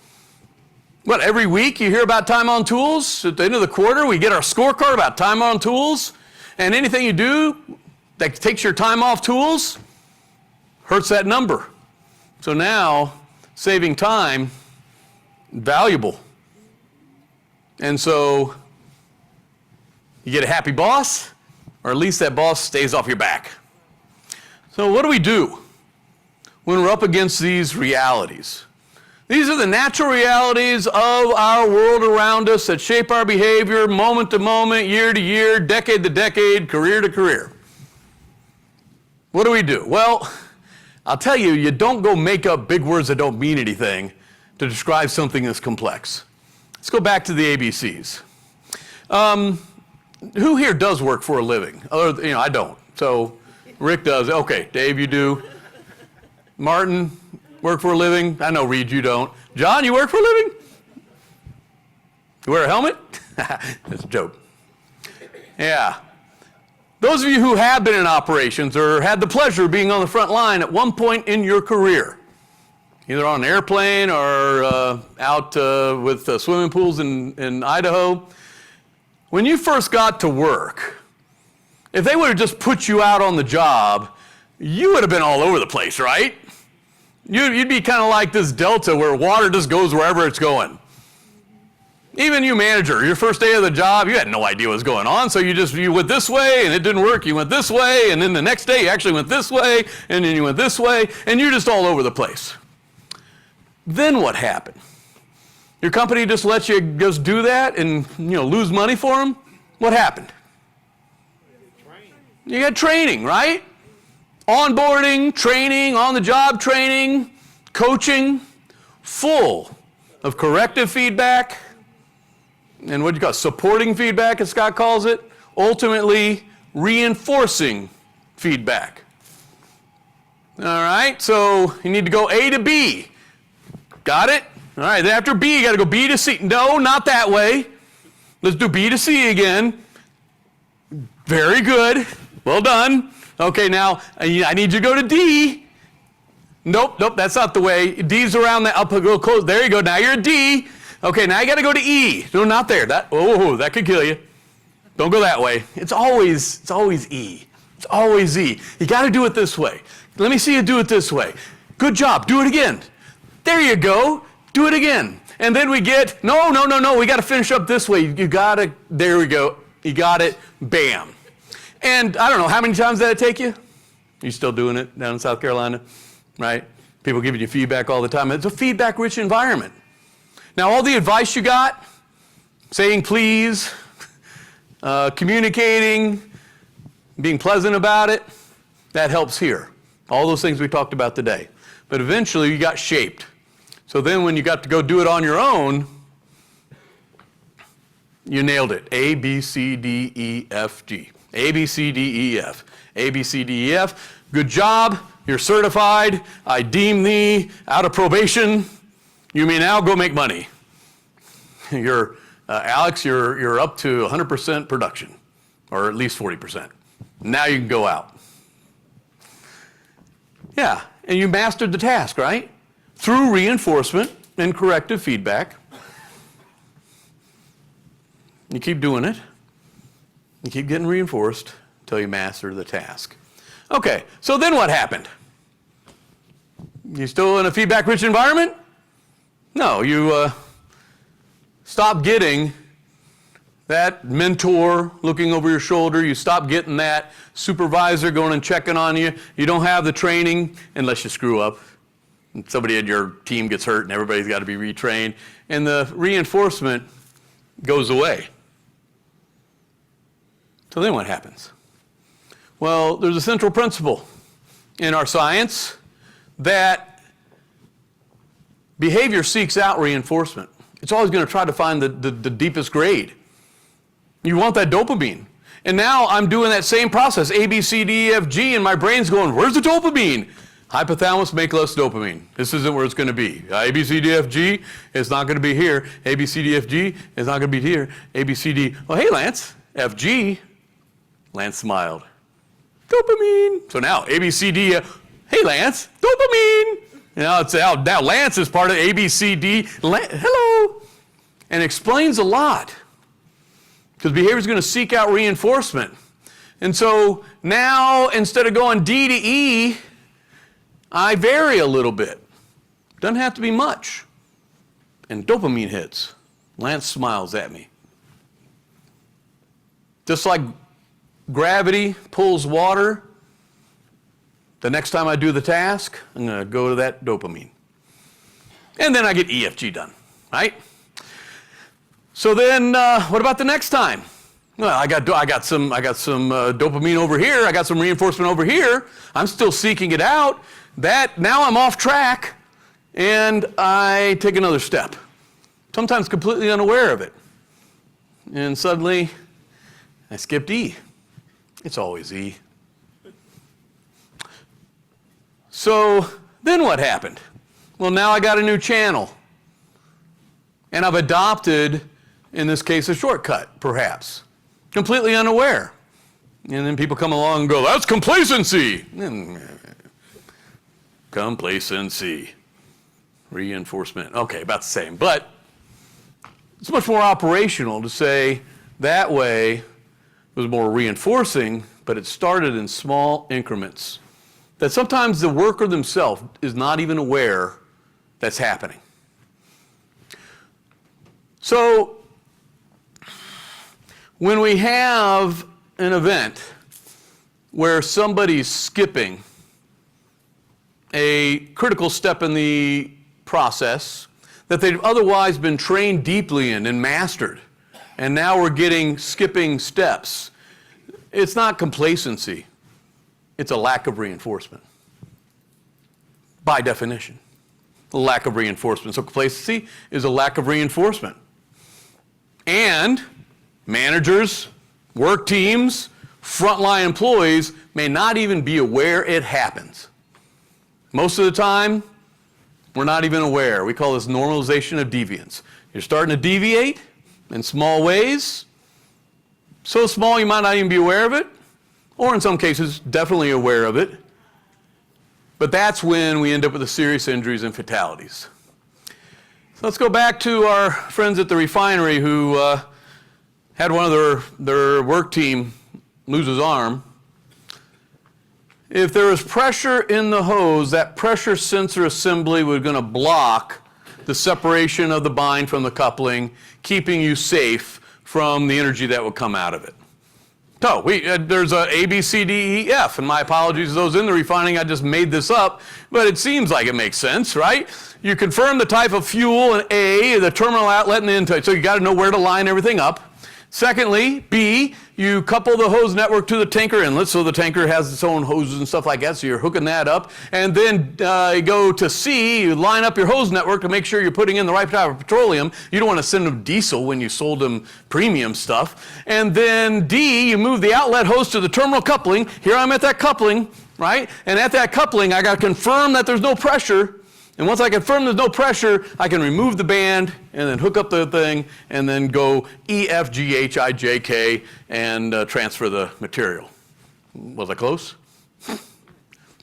What, every week you hear about time on tools? At the end of the quarter, we get our scorecard about time on tools. And anything you do that takes your time off tools, hurts that number. So now, saving time, valuable. And so, you get a happy boss, or at least that boss stays off your back. So what do we do when we're up against these realities? These are the natural realities of our world around us that shape our behavior moment to moment, year to year, decade to decade, career to career. What do we do? Well, I'll tell you, you don't go make up big words that don't mean anything to describe something that's complex. Let's go back to the ABCs. Who here does work for a living? I don't. So Rick does. Okay, Dave, you do. Martin, work for a living? I know, Reed, you don't. John, you work for a living? You wear a helmet? That's a joke. Yeah. Those of you who have been in operations or had the pleasure of being on the front line at one point in your career, either on an airplane or out with swimming pools in Idaho, when you first got to work, if they would have just put you out on the job, you would have been all over the place, right? You'd be kind of like this delta where water just goes wherever it's going. Even you manager, your first day of the job, you had no idea what was going on, so you went this way and it didn't work, you went this way, and then the next day you actually went this way, and then you went this way, and you're just all over the place. Then what happened? Your company just lets you just do that and lose money for them? What happened? You got training, right? Onboarding, training, on-the-job training, coaching, full of corrective feedback, and what do you call it? Supporting feedback, as Scott calls it, ultimately reinforcing feedback. All right, so you need to go A to B. Got it? All right, then after B, you got to go B to C. No, not that way. Let's do B to C again. Very good. Well done. Okay, now I need you to go to D. Nope, that's not the way. D's around that. Up, go close. There you go. Now you're at D. Okay, now you got to go to E. No, not there. That could kill you. Don't go that way. It's always E. It's always E. You got to do it this way. Let me see you do it this way. Good job. Do it again. There you go. Do it again. And then we get, no. We got to finish up this way. You got to, there we go. You got it. Bam. And I don't know, how many times did that take you? You still doing it down in South Carolina, right? People giving you feedback all the time. It's a feedback-rich environment. Now, all the advice you got, saying please, communicating, being pleasant about it, that helps here. All those things we talked about today. But eventually, you got shaped. So then when you got to go do it on your own, you nailed it. A, B, C, D, E, F, G. A, B, C, D, E, F. A, B, C, D, E, F. Good job. You're certified. I deem thee out of probation. You may now go make money. Alex, you're up to 100% production, or at least 40%. Now you can go out. Yeah, and you mastered the task, right? Through reinforcement and corrective feedback. You keep doing it. You keep getting reinforced until you master the task. Okay, so then what happened? You still in a feedback-rich environment? No, you stop getting that mentor looking over your shoulder. You stop getting that supervisor going and checking on you. You don't have the training unless you screw up. And somebody in your team gets hurt and everybody's got to be retrained. And the reinforcement goes away. So then what happens? Well, there's a central principle in our science that behavior seeks out reinforcement. It's always going to try to find the deepest grade. You want that dopamine. And now I'm doing that same process, A, B, C, D, E, F, G, and my brain's going, where's the dopamine? Hypothalamus, make less dopamine. This isn't where it's going to be. A, B, C, D, F, G, it's not going to be here. A, B, C, D, F, G, it's not going to be here. A, B, C, D. Oh, hey, Lance, F, G. Lance smiled. Dopamine. So now, A, B, C, D, hey, Lance, dopamine. Now Lance is part of A, B, C, D. Hello. And explains a lot. Because behavior is going to seek out reinforcement. And so now, instead of going D to E, I vary a little bit. Doesn't have to be much. And dopamine hits. Lance smiles at me. Just like gravity pulls water, the next time I do the task, I'm going to go to that dopamine. And then I get EFG done, right? So then, what about the next time? Well, I got some dopamine over here. I got some reinforcement over here. I'm still seeking it out. Now I'm off track, and I take another step. Sometimes completely unaware of it, and suddenly I skipped E. It's always E. So then what happened? Well, now I got a new channel, and I've adopted, in this case, a shortcut, perhaps. Completely unaware. And then people come along and go, that's complacency. Complacency. Reinforcement. Okay, about the same. But it's much more operational to say that way was more reinforcing, but it started in small increments. That sometimes the worker themselves is not even aware that's happening. So, when we have an event where somebody's skipping a critical step in the process that they've otherwise been trained deeply in and mastered, and now we're getting skipping steps, it's not complacency, it's a lack of reinforcement. By definition, a lack of reinforcement. So complacency is a lack of reinforcement. And managers, work teams, frontline employees may not even be aware it happens. Most of the time, we're not even aware. We call this normalization of deviance. You're starting to deviate in small ways, so small you might not even be aware of it, or in some cases, definitely aware of it. But that's when we end up with the serious injuries and fatalities. So let's go back to our friends at the refinery who had one of their work team lose his arm. If there was pressure in the hose, that pressure sensor assembly was going to block the separation of the bind from the coupling, keeping you safe from the energy that would come out of it. So there's a B, C, D, E, F, and my apologies to those in the refining, I just made this up, but it seems like it makes sense, right? You confirm the type of fuel, and A, the terminal outlet and the intake, so you got to know where to line everything up. Secondly, B, you couple the hose network to the tanker inlet, so the tanker has its own hoses and stuff like that, so you're hooking that up. And then you go to C, you line up your hose network to make sure you're putting in the right type of petroleum. You don't want to send them diesel when you sold them premium stuff. And then D, you move the outlet hose to the terminal coupling. Here I'm at that coupling, right? And at that coupling, I got to confirm that there's no pressure. And once I confirm there's no pressure, I can remove the band and then hook up the thing and then go E, F, G, H, I, J, K and transfer the material. Was I close?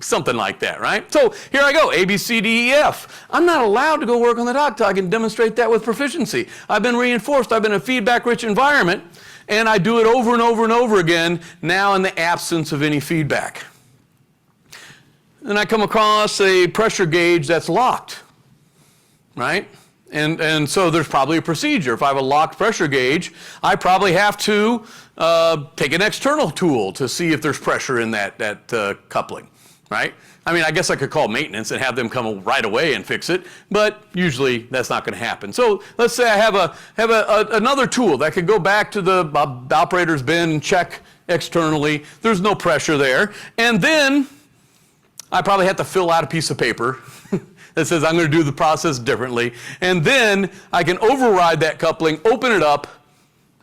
Something like that, right? So here I go, A, B, C, D, E, F. I'm not allowed to go work on the dock till I can demonstrate that with proficiency. I've been reinforced. I've been in a feedback-rich environment, and I do it over and over and over again, now in the absence of any feedback. And I come across a pressure gauge that's locked, right? And so there's probably a procedure. If I have a locked pressure gauge, I probably have to take an external tool to see if there's pressure in that coupling, right? I mean, I guess I could call maintenance and have them come right away and fix it, but usually that's not going to happen. So let's say I have another tool that could go back to the operator's bin and check externally. There's no pressure there. And then I probably have to fill out a piece of paper that says I'm going to do the process differently. And then I can override that coupling, open it up,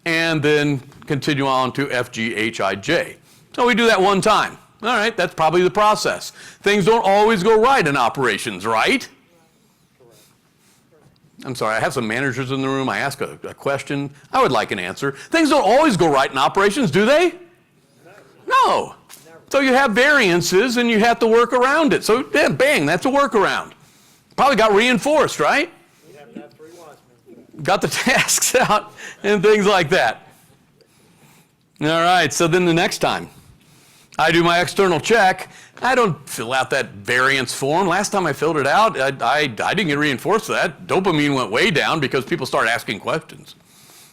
and then continue on to F, G, H, I, J. So we do that one time. All right, that's probably the process. Things don't always go right in operations, right? I'm sorry, I have some managers in the room. I ask a question. I would like an answer. Things don't always go right in operations, do they? No. So you have variances and you have to work around it. So yeah, bang, that's a workaround. Probably got reinforced, right? We have to have 3 watchmen. Got the tasks out and things like that. All right, so then the next time. I do my external check. I don't fill out that variance form. Last time I filled it out, I didn't get reinforced for that. Dopamine went way down because people started asking questions.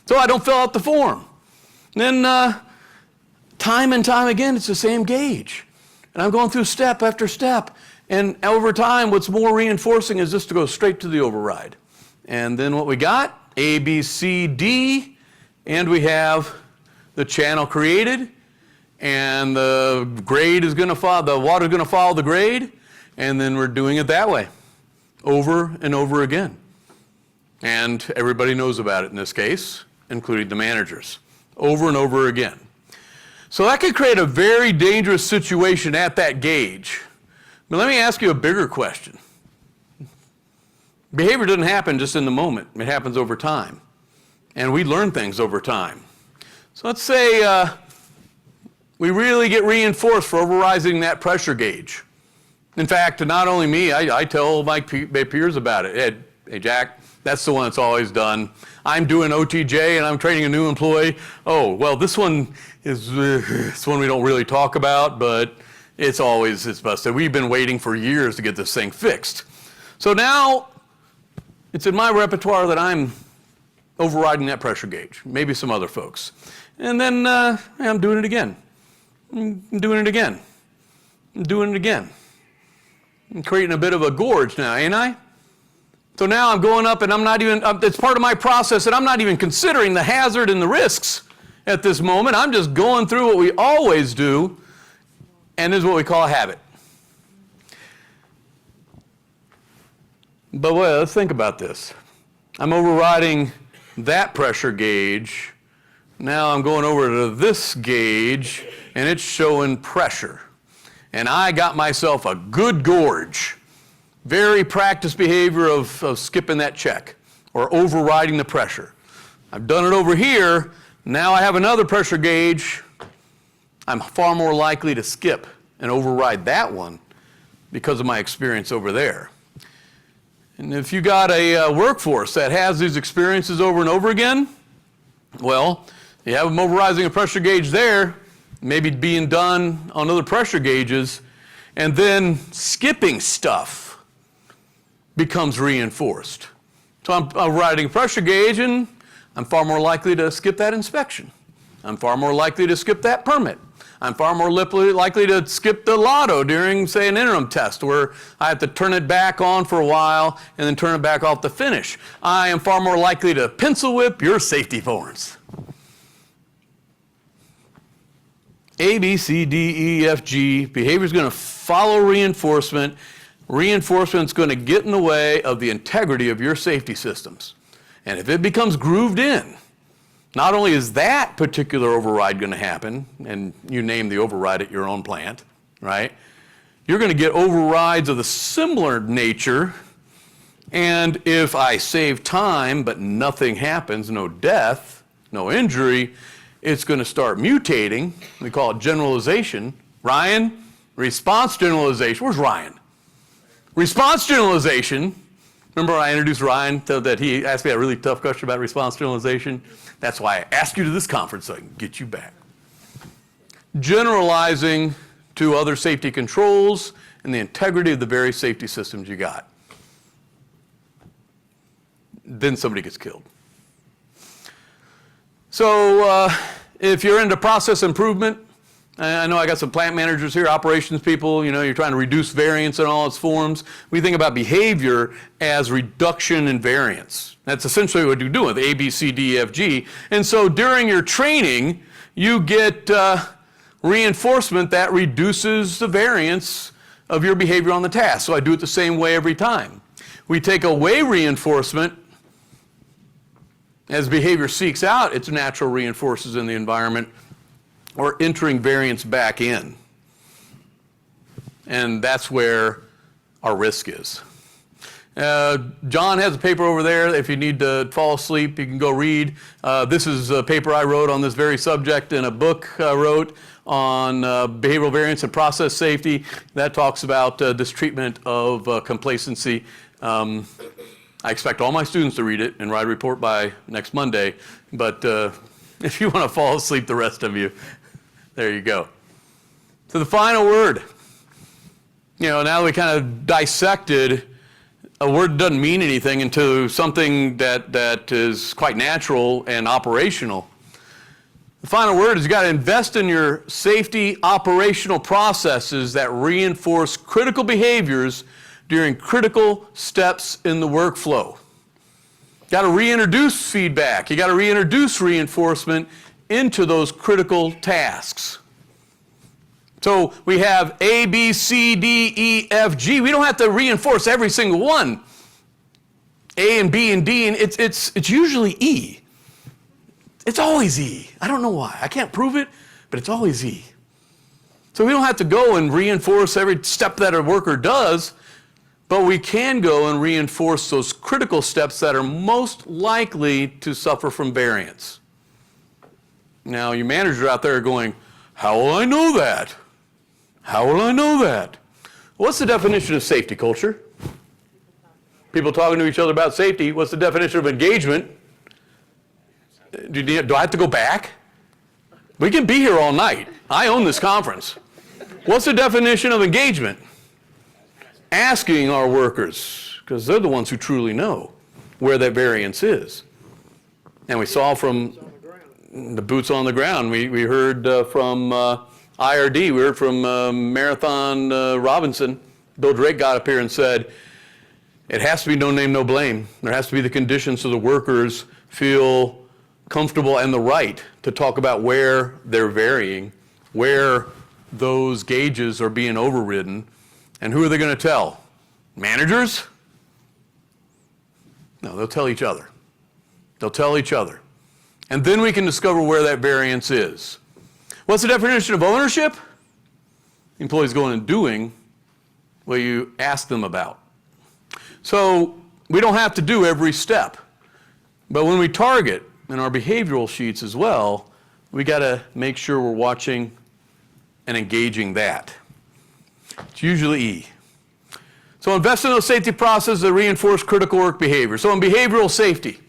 So I don't fill out the form. Then time and time again, it's the same gauge. And I'm going through step after step. And over time, what's more reinforcing is just to go straight to the override. And then what we got, A, B, C, D, and we have the channel created, and the grade is going to follow, the water is going to follow the grade, and then we're doing it that way, over and over again. And everybody knows about it in this case, including the managers, over and over again. So that could create a very dangerous situation at that gauge. But let me ask you a bigger question. Behavior doesn't happen just in the moment. It happens over time. And we learn things over time. So let's say we really get reinforced for overriding that pressure gauge. In fact, not only me, I tell my peers about it. Hey, Jack, that's the one that's always done. I'm doing OTJ and I'm training a new employee. Oh, well, this one is it's one we don't really talk about, but it's busted. We've been waiting for years to get this thing fixed. So now it's in my repertoire that I'm overriding that pressure gauge, maybe some other folks. And then I'm doing it again. I'm doing it again. I'm doing it again. I'm creating a bit of a gorge now, ain't I? So now I'm going up and I'm not even, it's part of my process and I'm not even considering the hazard and the risks at this moment. I'm just going through what we always do, and this is what we call a habit. But well, let's think about this. I'm overriding that pressure gauge. Now I'm going over to this gauge and it's showing pressure. And I got myself a good gorge. Very practiced behavior of skipping that check or overriding the pressure. I've done it over here. Now I have another pressure gauge. I'm far more likely to skip and override that one because of my experience over there. And if you got a workforce that has these experiences over and over again, well, you have them overriding a pressure gauge there, maybe being done on other pressure gauges, and then skipping stuff becomes reinforced. So I'm overriding a pressure gauge and I'm far more likely to skip that inspection. I'm far more likely to skip that permit. I'm far more likely to skip the lotto during, say, an interim test where I have to turn it back on for a while and then turn it back off to finish. I am far more likely to pencil whip your safety forms. A, B, C, D, E, F, G. Behavior is going to follow reinforcement. Reinforcement's going to get in the way of the integrity of your safety systems. And if it becomes grooved in, not only is that particular override going to happen, and you name the override at your own plant, right? You're going to get overrides of the similar nature, and if I save time but nothing happens, no death, no injury, it's going to start mutating. We call it generalization. Ryan, response generalization. Where's Ryan? Response generalization. Remember I introduced Ryan that he asked me a really tough question about response generalization? That's why I asked you to this conference so I can get you back. Generalizing to other safety controls and the integrity of the very safety systems you got. Then somebody gets killed. So if you're into process improvement, I know I got some plant managers here, operations people, you're trying to reduce variance in all its forms. We think about behavior as reduction in variance. That's essentially what you do with A, B, C, D, E, F, G. And so during your training, you get reinforcement that reduces the variance of your behavior on the task. So I do it the same way every time. We take away reinforcement. As behavior seeks out its natural reinforcers in the environment, or entering variance back in. And that's where our risk is. John has a paper over there. If you need to fall asleep, you can go read. This is a paper I wrote on this very subject in a book I wrote on behavioral variance and process safety. That talks about this treatment of complacency. I expect all my students to read it and write a report by next Monday. But if you want to fall asleep, the rest of you, there you go. So the final word. Now that we kind of dissected a word that doesn't mean anything into something that is quite natural and operational. The final word is you got to invest in your safety operational processes that reinforce critical behaviors during critical steps in the workflow. You got to reintroduce feedback. You got to reintroduce reinforcement into those critical tasks. So we have A, B, C, D, E, F, G. We don't have to reinforce every single one. A and B and D, and it's usually E. It's always E. I don't know why. I can't prove it, but it's always E. So we don't have to go and reinforce every step that a worker does, but we can go and reinforce those critical steps that are most likely to suffer from variance. Now, you managers out there are going, how will I know that? How will I know that? What's the definition of safety culture? People talking to each other about safety. What's the definition of engagement? Do I have to go back? We can be here all night. I own this conference. What's the definition of engagement? Asking our workers, because they're the ones who truly know where that variance is. And we saw from the boots on the ground. We heard from IRD, we heard from Marathon Robinson. Bill Drake got up here and said, it has to be no name, no blame. There has to be the conditions so the workers feel comfortable and the right to talk about where they're varying, where those gauges are being overridden, and who are they going to tell? Managers? No, they'll tell each other. They'll tell each other. And then we can discover where that variance is. What's the definition of ownership? The employees going and doing what you ask them about. So we don't have to do every step. But when we target in our behavioral sheets as well, we got to make sure we're watching and engaging that. It's usually E. So invest in those safety processes that reinforce critical work behavior. So in behavioral safety,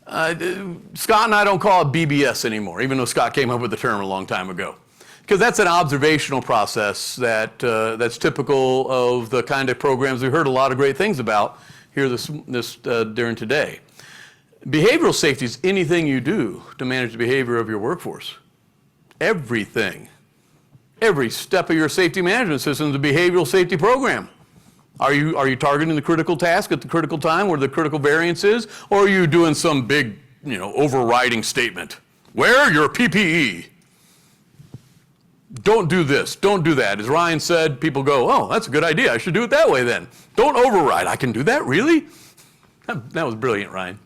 Scott and I don't call it BBS anymore, even though Scott came up with the term a long time ago. Because that's an observational process that's typical of the kind of programs we heard a lot of great things about here during today. Behavioral safety is anything you do to manage the behavior of your workforce. Everything. Every step of your safety management system is a behavioral safety program. Are you targeting the critical task at the critical time where the critical variance is? Or are you doing some big, overriding statement? Wear your PPE. Don't do this, don't do that. As Ryan said, people go, oh, that's a good idea. I should do it that way then. Don't override. I can do that, really? That was brilliant, Ryan.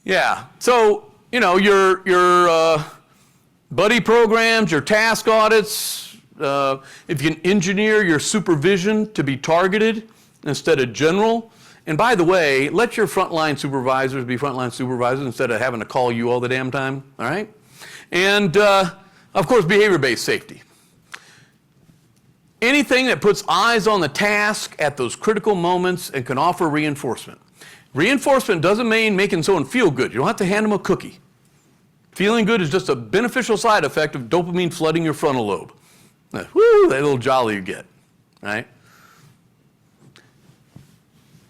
Yeah, so, your buddy programs, your task audits, if you can engineer your supervision to be targeted instead of general. And by the way, let your frontline supervisors be frontline supervisors instead of having to call you all the damn time, all right? And, of course, behavior-based safety. Anything that puts eyes on the task at those critical moments and can offer reinforcement. Reinforcement doesn't mean making someone feel good. You don't have to hand them a cookie. Feeling good is just a beneficial side effect of dopamine flooding your frontal lobe. Woo, that little jolly you get, right?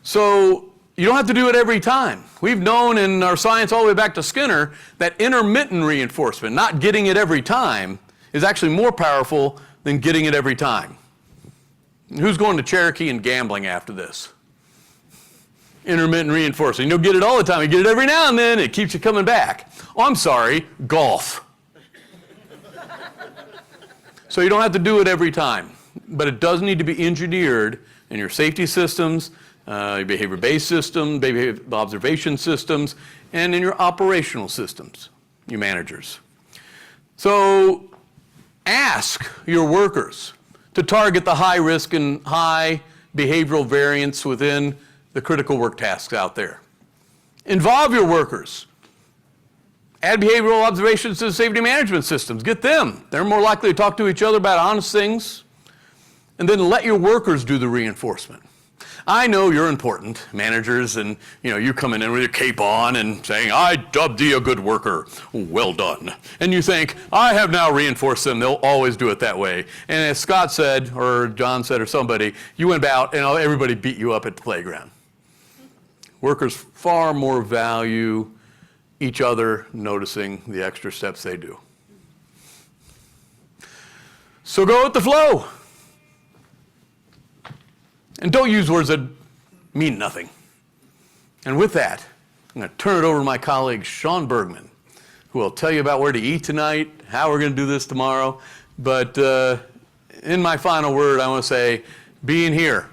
So you don't have to do it every time. We've known in our science all the way back to Skinner that intermittent reinforcement, not getting it every time, is actually more powerful than getting it every time. Who's going to Cherokee and gambling after this? Intermittent reinforcement. You don't get it all the time. You get it every now and then. It keeps you coming back. Oh, I'm sorry, golf. So you don't have to do it every time, but it does need to be engineered in your safety systems, your behavior-based systems, behavior observation systems, and in your operational systems, you managers. So ask your workers to target the high risk and high behavioral variance within the critical work tasks out there. Involve your workers. Add behavioral observations to the safety management systems. Get them. They're more likely to talk to each other about honest things. And then let your workers do the reinforcement. I know you're important, managers, and you're coming in with your cape on and saying, I dubbed thee a good worker. Well done. And you think, I have now reinforced them. They'll always do it that way. And as Scott said, or John said, or somebody, you went out and everybody beat you up at the playground. Workers far more value each other noticing the extra steps they do. So go with the flow. And don't use words that mean nothing. And with that, I'm going to turn it over to my colleague, Sean Bergman, who will tell you about where to eat tonight, how we're going to do this tomorrow. But in my final word, I want to say, being here